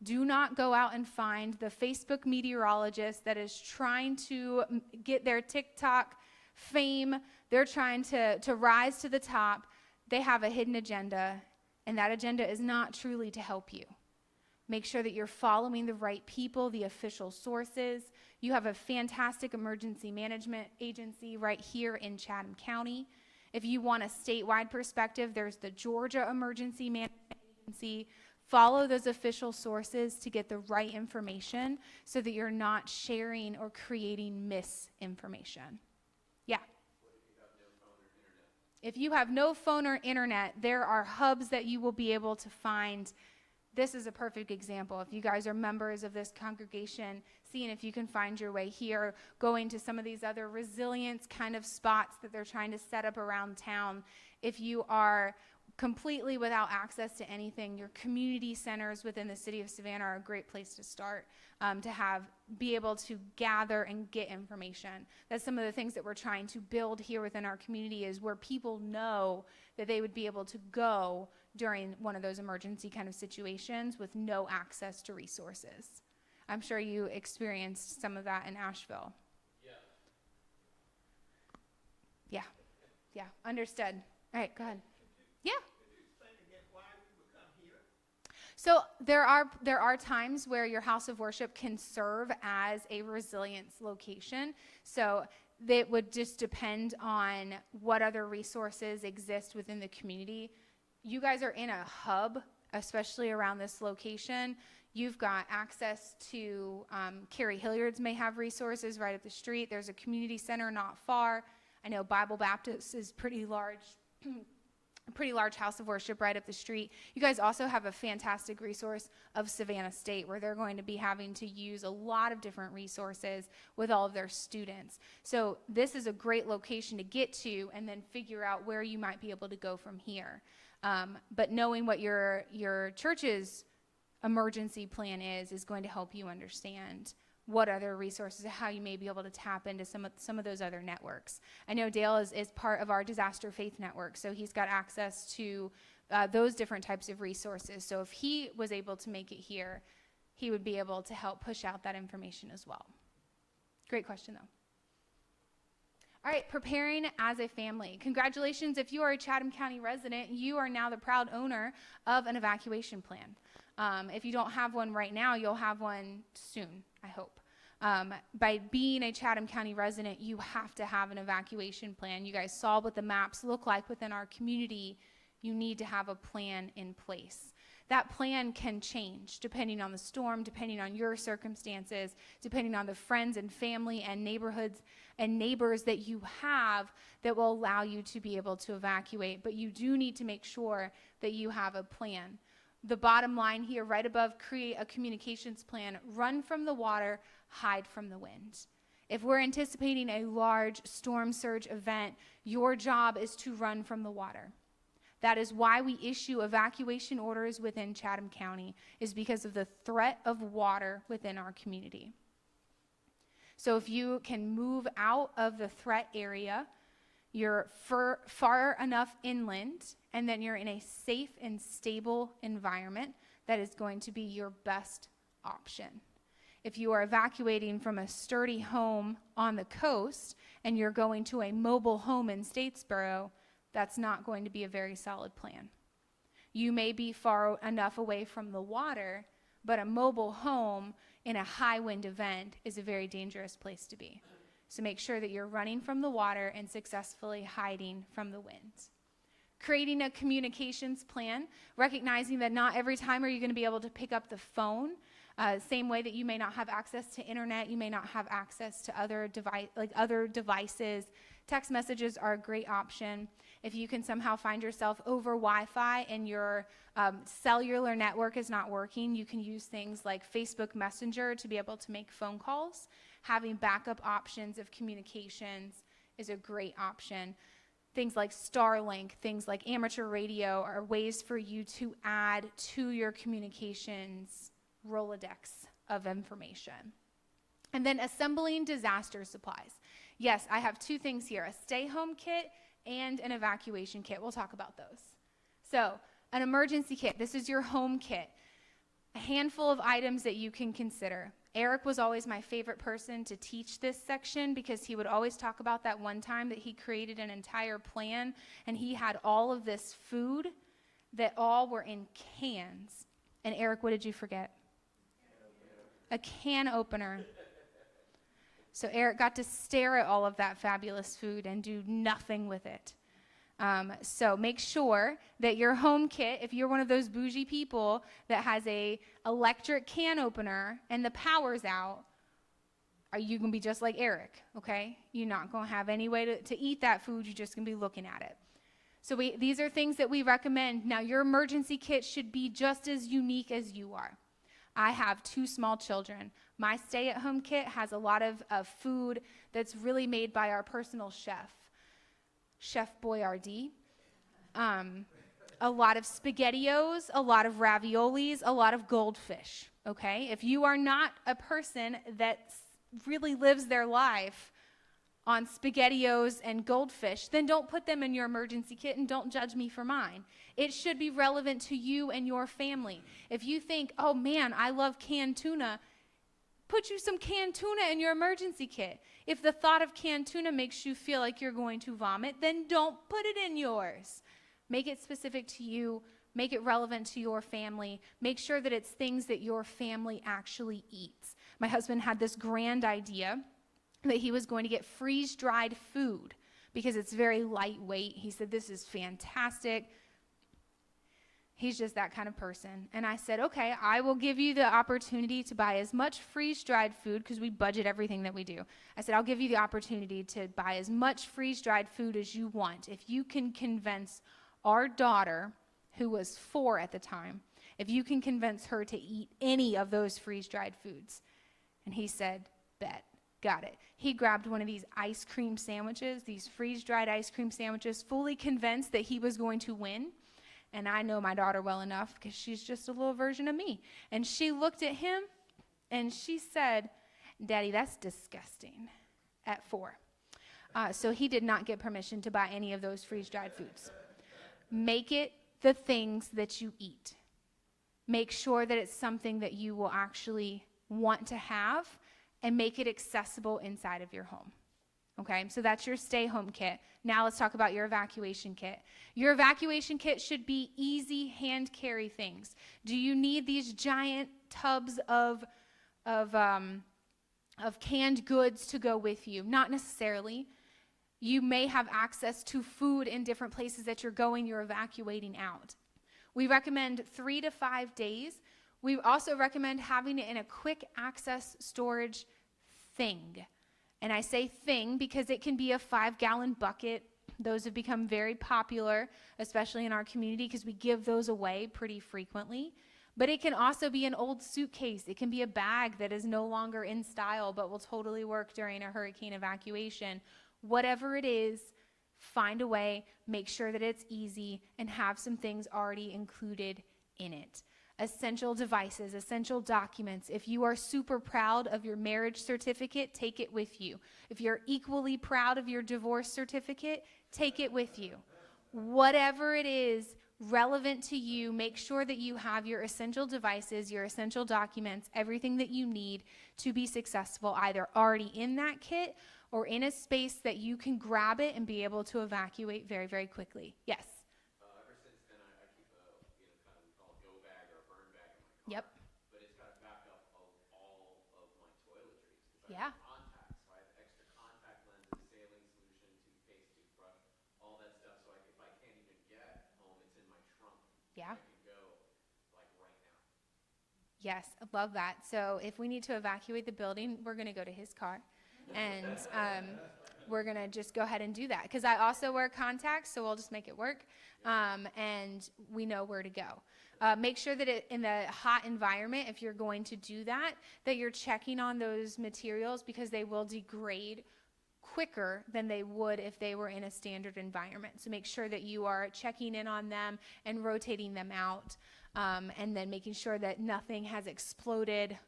Do not go out and find the Facebook meteorologist that is trying to get their TikTok fame. They're trying to rise to the top. They have a hidden agenda, and that agenda is not truly to help you. Make sure that you're following the right people, the official sources. You have a fantastic emergency management agency right here in Chatham County. If you want a statewide perspective, there's the Georgia Emergency Management Agency. Follow those official sources to get the right information so that you're not sharing or creating misinformation. Yeah. If you have no phone or internet, there are hubs that you will be able to find. This is a perfect example. If you guys are members of this congregation, seeing if you can find your way here, going to some of these other resilience kind of spots that they're trying to set up around town. If you are completely without access to anything, your community centers within the city of Savannah are a great place to start, to be able to gather and get information. That's some of the things that we're trying to build here within our community, is where people know that they would be able to go during one of those emergency kind of situations with no access to resources. I'm sure you experienced some of that in Asheville. Yeah. Yeah, understood. All right, go ahead. Yeah. So there are times where your house of worship can serve as a resilience location. So that would just depend on what other resources exist within the community. You guys are in a hub, especially around this location. You've got access to, Carrie Hilliard's may have resources right up the street. There's a community center not far. I know Bible Baptist is pretty large house of worship right up the street. You guys also have a fantastic resource of Savannah State, where they're going to be having to use a lot of different resources with all of their students. So this is a great location to get to and then figure out where you might be able to go from here. But knowing what your church's emergency plan is going to help you understand what other resources, how you may be able to tap into some of those other networks. I know Dale is part of our Disaster Faith Network, so he's got access to those different types of resources. So if he was able to make it here, he would be able to help push out that information as well. Great question, though. All right, preparing as a family. Congratulations, if you are a Chatham County resident, you are now the proud owner of an evacuation plan. If you don't have one right now, you'll have one soon, I hope. By being a Chatham County resident, you have to have an evacuation plan. You guys saw what the maps look like within our community. You need to have a plan in place. That plan can change depending on the storm, depending on your circumstances, depending on the friends and family and neighborhoods and neighbors that you have that will allow you to be able to evacuate. But you do need to make sure that you have a plan. The bottom line here, right above, create a communications plan. Run from the water, hide from the wind. If we're anticipating a large storm surge event, your job is to run from the water. That is why we issue evacuation orders within Chatham County, is because of the threat of water within our community. So if you can move out of the threat area, you're far enough inland, and then you're in a safe and stable environment, that is going to be your best option. If you are evacuating from a sturdy home on the coast and you're going to a mobile home in Statesboro, that's not going to be a very solid plan. You may be far enough away from the water, but a mobile home in a high wind event is a very dangerous place to be. So make sure that you're running from the water and successfully hiding from the winds. Creating a communications plan, recognizing that not every time are you going to be able to pick up the phone. Same way that you may not have access to internet, you may not have access to other devices. Text messages are a great option. If you can somehow find yourself over Wi-Fi and your cellular network is not working, you can use things like Facebook Messenger to be able to make phone calls. Having backup options of communications is a great option. Things like Starlink, things like amateur radio are ways for you to add to your communications Rolodex of information. And then assembling disaster supplies. Yes, I have two things here, a stay-home kit and an evacuation kit. We'll talk about those. So, an emergency kit. This is your home kit. A handful of items that you can consider. Eric was always my favorite person to teach this section because he would always talk about that one time that he created an entire plan and he had all of this food that all were in cans. And Eric, what did you forget? A can opener. So Eric got to stare at all of that fabulous food and do nothing with it. So make sure that your home kit, if you're one of those bougie people that has a electric can opener and the power's out, are you going to be just like Eric, okay? You're not going to have any way to eat that food. You're just going to be looking at it. So these are things that we recommend. Now, your emergency kit should be just as unique as you are. I have 2 small children. My stay-at-home kit has a lot of food that's really made by our personal chef, Chef Boyardee. A lot of SpaghettiOs, a lot of raviolis, a lot of goldfish, okay? If you are not a person that really lives their life on SpaghettiOs and goldfish, then don't put them in your emergency kit and don't judge me for mine. It should be relevant to you and your family. If you think, oh man, I love canned tuna, put you some canned tuna in your emergency kit. If the thought of canned tuna makes you feel like you're going to vomit, then don't put it in yours. Make it specific to you. Make it relevant to your family. Make sure that it's things that your family actually eats. My husband had this grand idea that he was going to get freeze-dried food because it's very lightweight. He said, this is fantastic. He's just that kind of person. And I said, okay, I will give you the opportunity to buy as much freeze-dried food because we budget everything that we do. I said, I'll give you the opportunity to buy as much freeze-dried food as you want. If you can convince our daughter, who was 4 at the time, if you can convince her to eat any of those freeze-dried foods. And he said, bet. Got it. He grabbed one of these ice cream sandwiches, these freeze-dried ice cream sandwiches, fully convinced that he was going to win. And I know my daughter well enough because she's just a little version of me. And she looked at him and she said, Daddy, that's disgusting, at 4. So he did not get permission to buy any of those freeze-dried foods. Make it the things that you eat. Make sure that it's something that you will actually want to have and make it accessible inside of your home. Okay, so that's your stay-home kit. Now let's talk about your evacuation kit. Your evacuation kit should be easy hand carry things. Do you need these giant tubs of canned goods to go with you? Not necessarily. You may have access to food in different places that you're going, you're evacuating out. We recommend 3 to 5 days. We also recommend having it in a quick access storage thing. And I say thing because it can be a 5-gallon bucket. Those have become very popular, especially in our community because we give those away pretty frequently. But it can also be an old suitcase. It can be a bag that is no longer in style but will totally work during a hurricane evacuation. Whatever it is, find a way, make sure that it's easy, and have some things already included in it. Essential devices, essential documents. If you are super proud of your marriage certificate, take it with you. If you're equally proud of your divorce certificate, take it with you. Whatever it is relevant to you, make sure that you have your essential devices, your essential documents, everything that you need to be successful, either already in that kit or in a space that you can grab it and be able to evacuate very, very quickly. Yes? Ever since then, I keep a, kind of we call it go bag or a burn bag in my car. Yep. But it's got a backup of all of my toiletries. 'Cause Yeah. I have contacts. So I have extra contact lenses, saline solution, toothpaste, toothbrush, all that stuff. So if I can't even get Yeah. I could go like right now. Yes, I love that. So if we need to evacuate the building, we're going to go to his car, and we're going to just go ahead and do that. Because I also wear contacts, so we'll just make it work, and we know where to go. Make sure that in the hot environment, if you're going to do that, that you're checking on those materials because they will degrade quicker than they would if they were in a standard environment. So make sure that you are checking in on them and rotating them out, and then making sure that nothing has exploded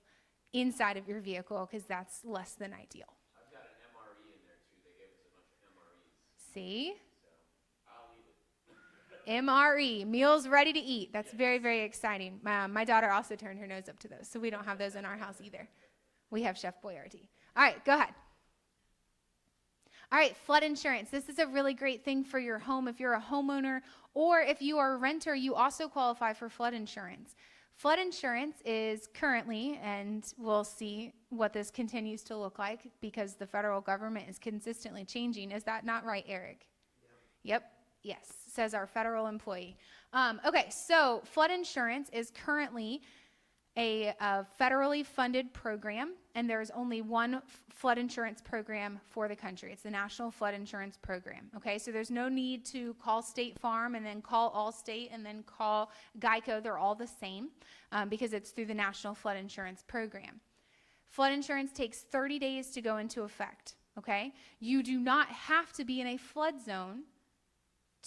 inside of your vehicle, because that's less than ideal. I've got an MRE in there too. They gave us a bunch of MREs, See? so I'll leave it. MRE, meals ready to eat. That's very, very exciting. My daughter also turned her nose up to those, so we don't have those in our house either. We have Chef Boyardee. All right, go ahead. All right, flood insurance. This is a really great thing for your home. If you're a homeowner or if you are a renter, you also qualify for flood insurance. Flood insurance is currently, and we'll see what this continues to look like because the federal government is consistently changing. Is that not right, Eric? Yep. Yes, says our federal employee. Okay, so flood insurance is currently a federally funded program, and there's only one flood insurance program for the country. It's the National Flood Insurance Program. Okay, so there's no need to call State Farm and then call Allstate and then call Geico. They're all the same because it's through the National Flood Insurance Program. Flood insurance takes 30 days to go into effect. Okay, you do not have to be in a flood zone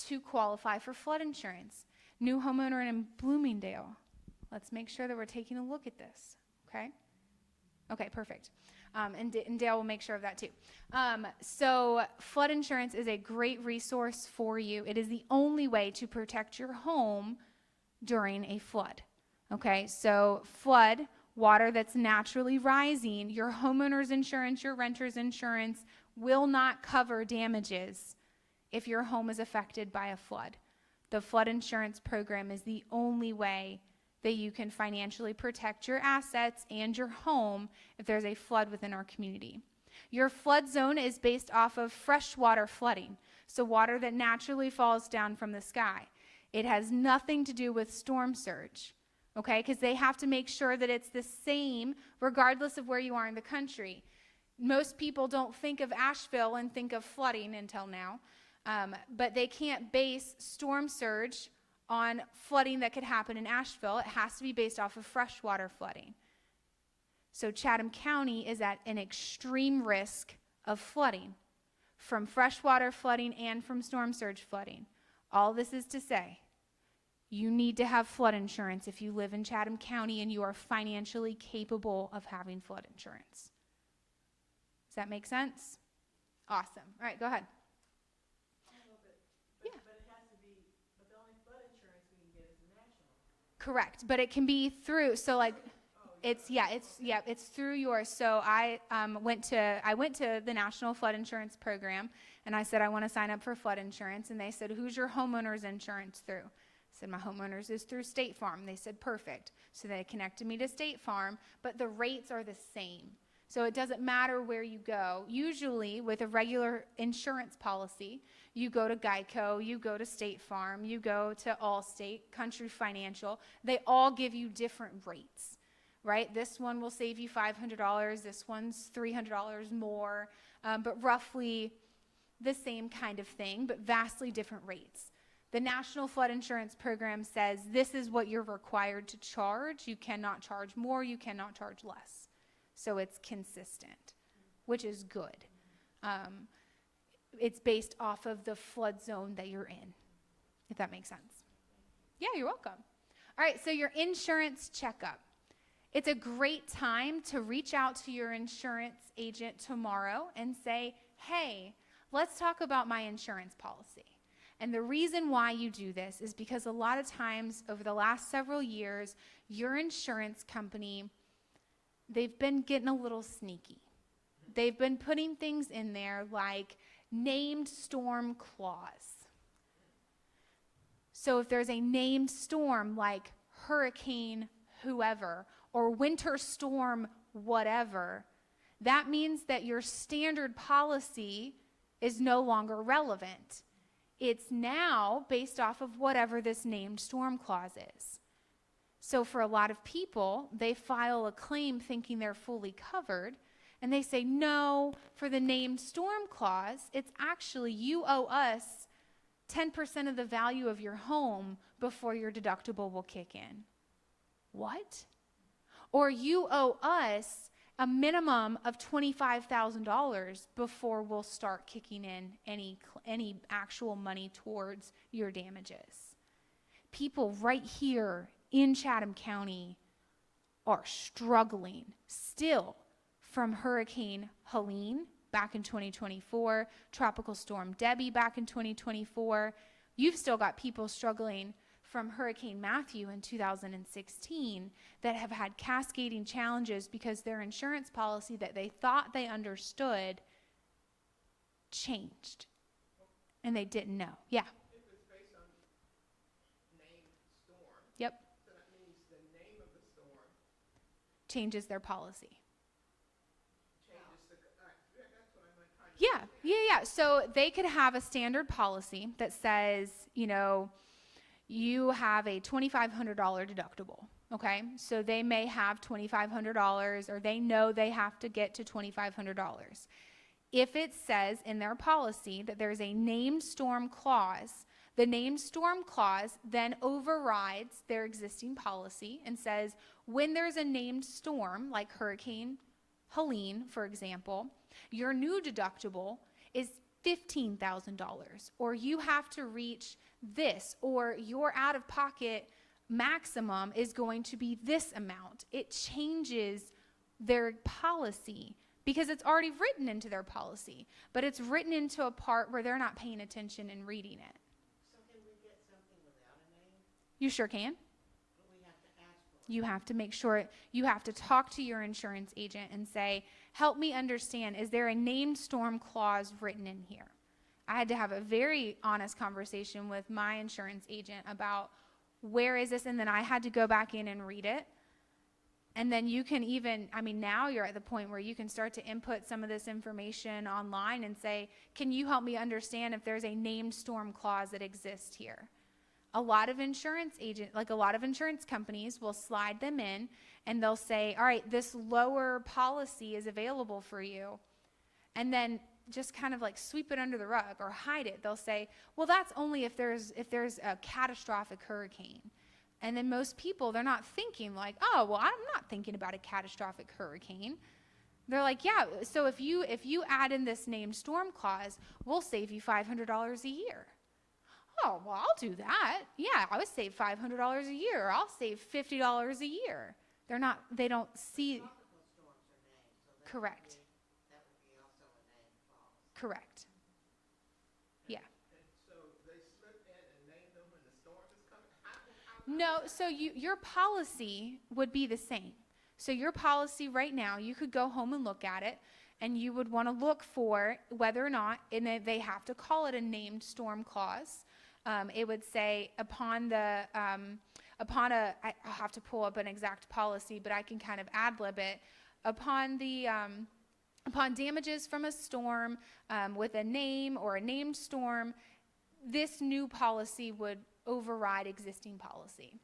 to qualify for flood insurance. New homeowner in Bloomingdale. Let's make sure that we're taking a look at this, okay? Okay, perfect. And Dale will make sure of that too. So flood insurance is a great resource for you. It is the only way to protect your home during a flood, okay? So flood, water that's naturally rising, your homeowner's insurance, your renter's insurance will not cover damages if your home is affected by a flood. The flood insurance program is the only way that you can financially protect your assets and your home if there's a flood within our community. Your flood zone is based off of freshwater flooding, so water that naturally falls down from the sky. It has nothing to do with storm surge, okay? Because they have to make sure that it's the same regardless of where you are in the country. Most people don't think of Asheville and think of flooding until now, but they can't base storm surge on flooding that could happen in Asheville. It has to be based off of freshwater flooding. So Chatham County is at an extreme risk of flooding, from freshwater flooding and from storm surge flooding. All this is to say, you need to have flood insurance if you live in Chatham County and you are financially capable of having flood insurance. Does that make sense? Awesome. All right, go ahead. Correct, but it can be through, so like, it's through yours. So I went to the National Flood Insurance Program, and I said I want to sign up for flood insurance, and they said, who's your homeowner's insurance through? I said my homeowner's is through State Farm. They said perfect. So they connected me to State Farm, but the rates are the same. So it doesn't matter where you go. Usually with a regular insurance policy, you go to Geico, you go to State Farm, you go to Allstate, Country Financial. They all give you different rates, right? This one will save you $500. This one's $300 more, but roughly the same kind of thing, but vastly different rates. The National Flood Insurance Program says this is what you're required to charge. You cannot charge more, you cannot charge less. So it's consistent, which is good. It's based off of the flood zone that you're in, if that makes sense. Yeah, you're welcome. All right, so your insurance checkup. It's a great time to reach out to your insurance agent tomorrow and say, hey, let's talk about my insurance policy. And the reason why you do this is because a lot of times over the last several years, your insurance company, they've been getting a little sneaky. They've been putting things in there like named storm clause. So if there's a named storm like hurricane whoever or winter storm whatever, that means that your standard policy is no longer relevant. It's now based off of whatever this named storm clause is. So for a lot of people, they file a claim thinking they're fully covered, and they say, no, for the named storm clause, it's actually you owe us 10% of the value of your home before your deductible will kick in. What? Or you owe us a minimum of $25,000 before we'll start kicking in any actual money towards your damages. People right here in Chatham County are struggling still from Hurricane Helene back in 2024, Tropical Storm Debbie back in 2024. You've still got people struggling from Hurricane Matthew in 2016 that have had cascading challenges because their insurance policy that they thought they understood changed and they didn't know. Yeah. If it's based on named storm. Yep. So that means the name of the storm Changes their policy. changes the, yeah, that's what I'm trying to Yeah. So they could have a standard policy that says, you have a $2,500 deductible. Okay. So they may have $2,500 or they know they have to get to $2,500. If it says in their policy that there's a named storm clause, the named storm clause then overrides their existing policy and says when there's a named storm like Hurricane Helene, for example, your new deductible is $15,000, or you have to reach this, or your out-of-pocket maximum is going to be this amount. It changes their policy because it's already written into their policy, but it's written into a part where they're not paying attention and reading it. So can we get something without a name? You sure can. But we have to ask for it. You have to make sure, you have to talk to your insurance agent and say, help me understand, is there a named storm clause written in here? I had to have a very honest conversation with my insurance agent about where is this, and then I had to go back in and read it. And then you can even, now you're at the point where you can start to input some of this information online and say, can you help me understand if there's a named storm clause that exists here? A lot of insurance companies will slide them in and they'll say, all right, this lower policy is available for you. And then just kind of like sweep it under the rug or hide it. They'll say, well, that's only if there's a catastrophic hurricane. And then most people, they're not thinking like, oh, well, I'm not thinking about a catastrophic hurricane. They're like, yeah, so if you add in this named storm clause, we'll save you $500 a year. Oh, well, I'll do that. Yeah, I would save $500 a year. Or I'll save $50 a year. They don't see. Tropical storms are named, so that Correct. that would be also a named clause. Correct. Yeah. And so they slip in and name them when the storm is coming? No, so your policy would be the same. So your policy right now, you could go home and look at it, and you would want to look for whether or not, and they have to call it a named storm clause. It would say I'll have to pull up an exact policy, but I can kind of ad-lib it. Upon damages from a storm with a name or a named storm, this new policy would override existing policy.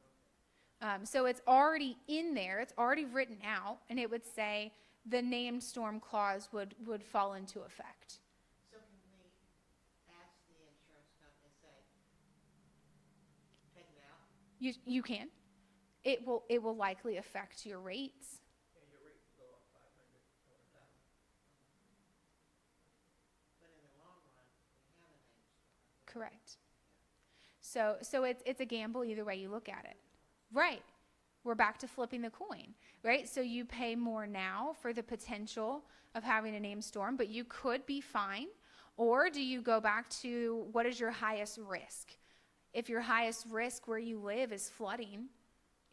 So it's already in there, it's already written out, and it would say the named storm clause would fall into effect. So can we ask the insurance company, say, take it out? You can. It will likely affect your rates. And your rate will go up 500 or 1,000. But in the long run, we have a named storm. Correct. So it's a gamble either way you look at it. Right. We're back to flipping the coin, right? So you pay more now for the potential of having a named storm, but you could be fine. Or do you go back to what is your highest risk? If your highest risk where you live is flooding,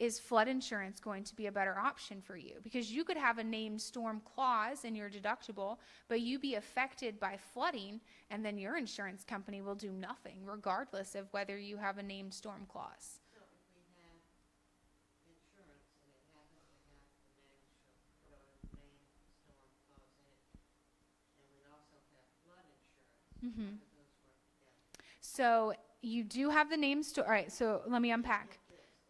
is flood insurance going to be a better option for you? Because you could have a named storm clause in your deductible, but you be affected by flooding, and then your insurance company will do nothing, regardless of whether you have a named storm clause. So if we have insurance and it happens to have the named storm clause in it, and we also have flood insurance, how do those work together? So you do have the named storm. All right, so let me unpack.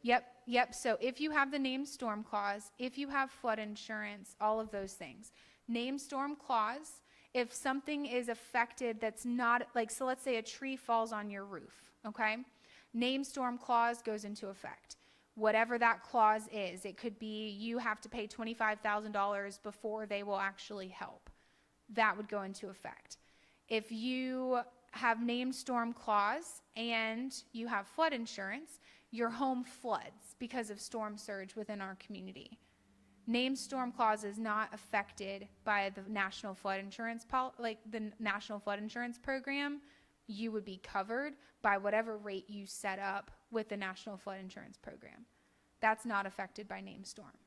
Yep. So if you have the named storm clause, if you have flood insurance, all of those things. Named storm clause, if something is affected that's not, like, so let's say a tree falls on your roof, okay? Named storm clause goes into effect. Whatever that clause is, it could be you have to pay $25,000 before they will actually help. That would go into effect. If you have named storm clause and you have flood insurance, your home floods because of storm surge within our community. Named storm clause is not affected by the National Flood Insurance the National Flood Insurance Program. You would be covered by whatever rate you set up with the National Flood Insurance Program. That's not affected by named storm.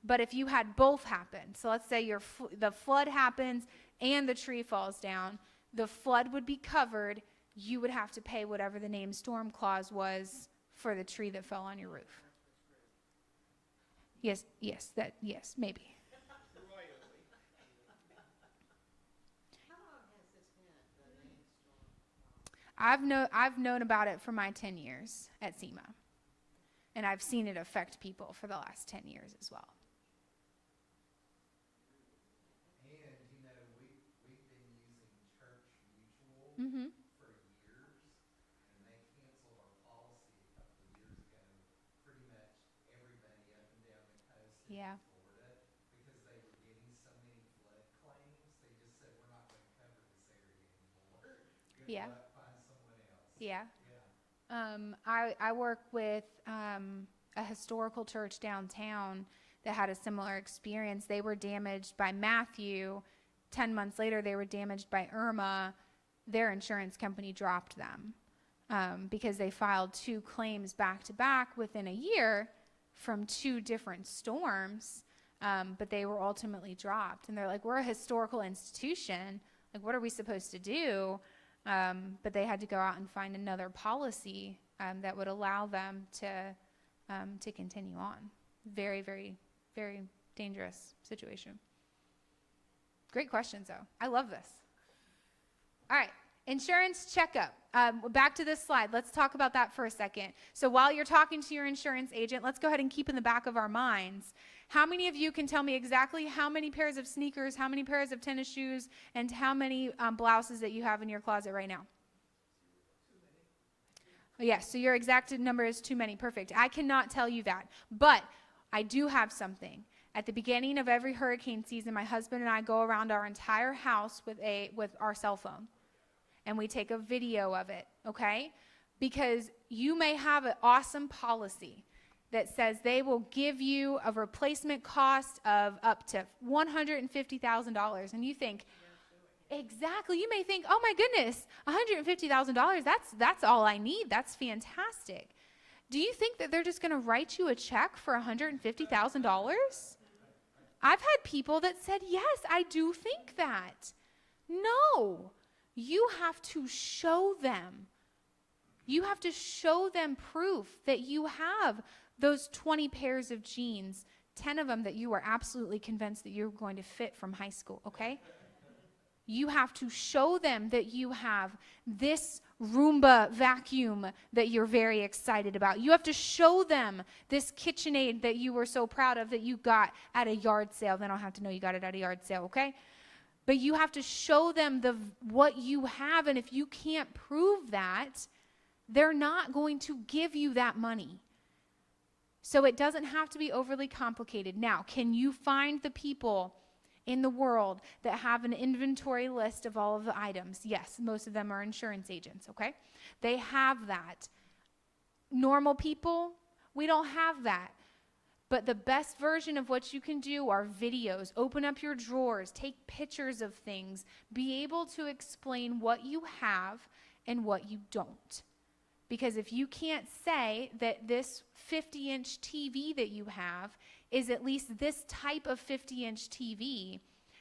But if you had both happen, so let's say the flood happens and the tree falls down, the flood would be covered. You would have to pay whatever the named storm clause was for the tree that fell on your roof. Yes, maybe. How long has this been, the named storm? I've known about it for my 10 years at SEMA. And I've seen it affect people for the last 10 years as well. And, we've been using Church Mutual Mm-hmm. for years, and they canceled our policy a couple of years ago. Pretty much everybody up and down the coast Yeah. in Florida, because they were getting so many flood claims, they just said, we're not going to cover this area anymore. Good Yeah. luck, find someone else. Yeah. Yeah. I work with a historical church downtown that had a similar experience. They were damaged by Matthew. 10 months later, they were damaged by Irma. Their insurance company dropped them because they filed 2 claims back to back within a year from 2 different storms, but they were ultimately dropped. And they're like, we're a historical institution. Like, what are we supposed to do? But they had to go out and find another policy that would allow them to continue on. Very, very, very dangerous situation. Great questions, though. I love this. All right, insurance checkup. Back to this slide. Let's talk about that for a second. So while you're talking to your insurance agent, let's go ahead and keep in the back of our minds. How many of you can tell me exactly how many pairs of sneakers, how many pairs of tennis shoes, and how many blouses that you have in your closet right now? Yes, so your exact number is too many. Perfect. I cannot tell you that, but I do have something. At the beginning of every hurricane season, my husband and I go around our entire house with our cell phone, and we take a video of it, okay? Because you may have an awesome policy that says they will give you a replacement cost of up to $150,000, and you think, exactly, you may think, oh my goodness, $150,000, that's all I need. That's fantastic. Do you think that they're just going to write you a check for $150,000? I've had people that said, yes, I do think that. No, you have to show them. You have to show them proof that you have those 20 pairs of jeans, 10 of them that you are absolutely convinced that you're going to fit from high school, okay? You have to show them that you have this Roomba vacuum that you're very excited about. You have to show them this KitchenAid that you were so proud of that you got at a yard sale. They don't have to know you got it at a yard sale, okay? But you have to show them what you have, and if you can't prove that, they're not going to give you that money. So it doesn't have to be overly complicated. Now, can you find the people in the world that have an inventory list of all of the items? Yes, most of them are insurance agents, okay? They have that. Normal people, we don't have that. But the best version of what you can do are videos. Open up your drawers, take pictures of things, be able to explain what you have and what you don't. Because if you can't say that this 50-inch TV that you have is at least this type of 50-inch TV,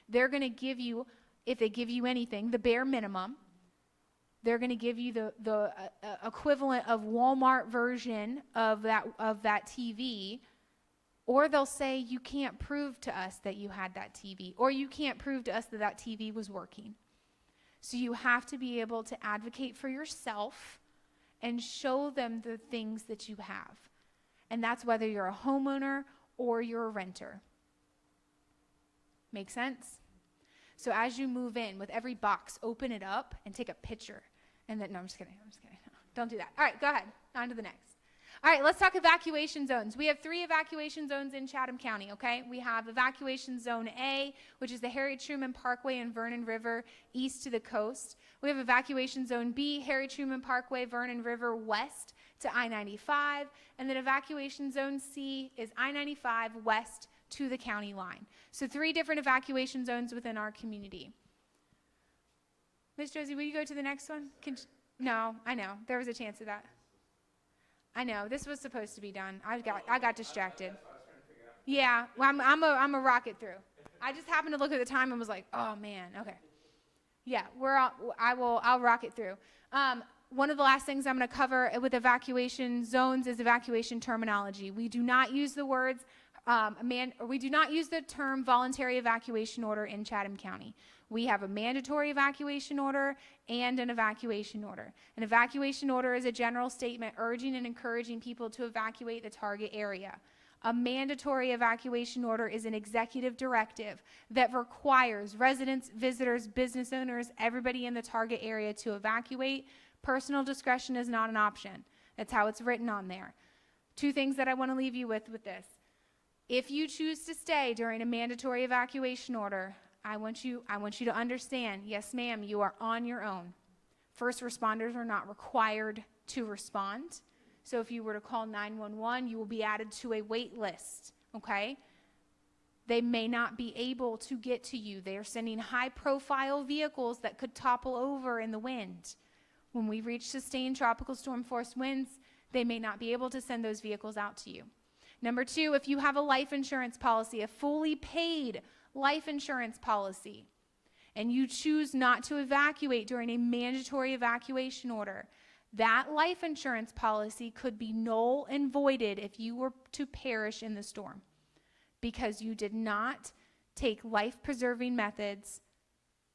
they're going to give you, if they give you anything, the bare minimum. They're going to give you the equivalent of Walmart version of that TV, or they'll say you can't prove to us that you had that TV, or you can't prove to us that that TV was working. So you have to be able to advocate for yourself and show them the things that you have. And that's whether you're a homeowner or you're a renter. Make sense? So as you move in, with every box, open it up and take a picture. And then, no, I'm just kidding. Don't do that. All right, go ahead. On to the next. All right, let's talk evacuation zones. We have 3 evacuation zones in Chatham County, okay? We have evacuation zone A, which is the Harry Truman Parkway and Vernon River east to the coast. We have evacuation zone B, Harry Truman Parkway, Vernon River west to I-95. And then evacuation zone C is I-95 west to the county line. So 3 different evacuation zones within our community. Ms. Josie, will you go to the next one? No, I know. There was a chance of that. I know. This was supposed to be done. I got distracted. Yeah, well, I'm a rocket through. I just happened to look at the time and was like, oh man, okay. Yeah, I'll rock it through. One of the last things I'm going to cover with evacuation zones is evacuation terminology. We do not use the words we do not use the term voluntary evacuation order in Chatham County. We have a mandatory evacuation order and an evacuation order. An evacuation order is a general statement urging and encouraging people to evacuate the target area. A mandatory evacuation order is an executive directive that requires residents, visitors, business owners, everybody in the target area to evacuate. Personal discretion is not an option. That's how it's written on there. 2 things that I want to leave you with this. If you choose to stay during a mandatory evacuation order, I want you to understand, yes ma'am, you are on your own. First responders are not required to respond. So if you were to call 911, you will be added to a wait list, okay? They may not be able to get to you. They are sending high-profile vehicles that could topple over in the wind. When we reach sustained tropical storm force winds, they may not be able to send those vehicles out to you. Number 2, if you have a life insurance policy, a fully paid life insurance policy, and you choose not to evacuate during a mandatory evacuation order, that life insurance policy could be null and voided if you were to perish in the storm because you did not take life-preserving methods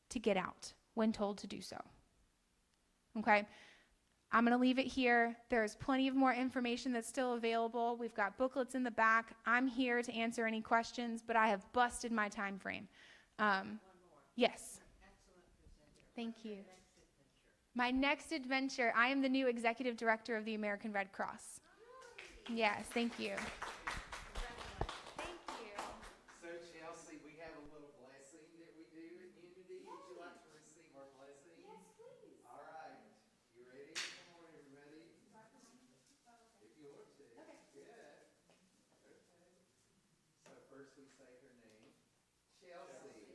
to get out when told to do so. Okay? I'm going to leave it here. There's plenty of more information that's still available. We've got booklets in the back. I'm here to answer any questions, but I have busted my time frame. Yes. Excellent presenter. Thank you. Next adventure. My next adventure, I am the new executive director of the American Red Cross. Yes, thank you. Thank you. So Chelsea, we have a little blessing that we do at Unity. Would you like to receive our blessing? Yes, please. All right. You ready? Come on, everybody. If you want to. Okay. Good. Okay. So first we say her name. Chelsea.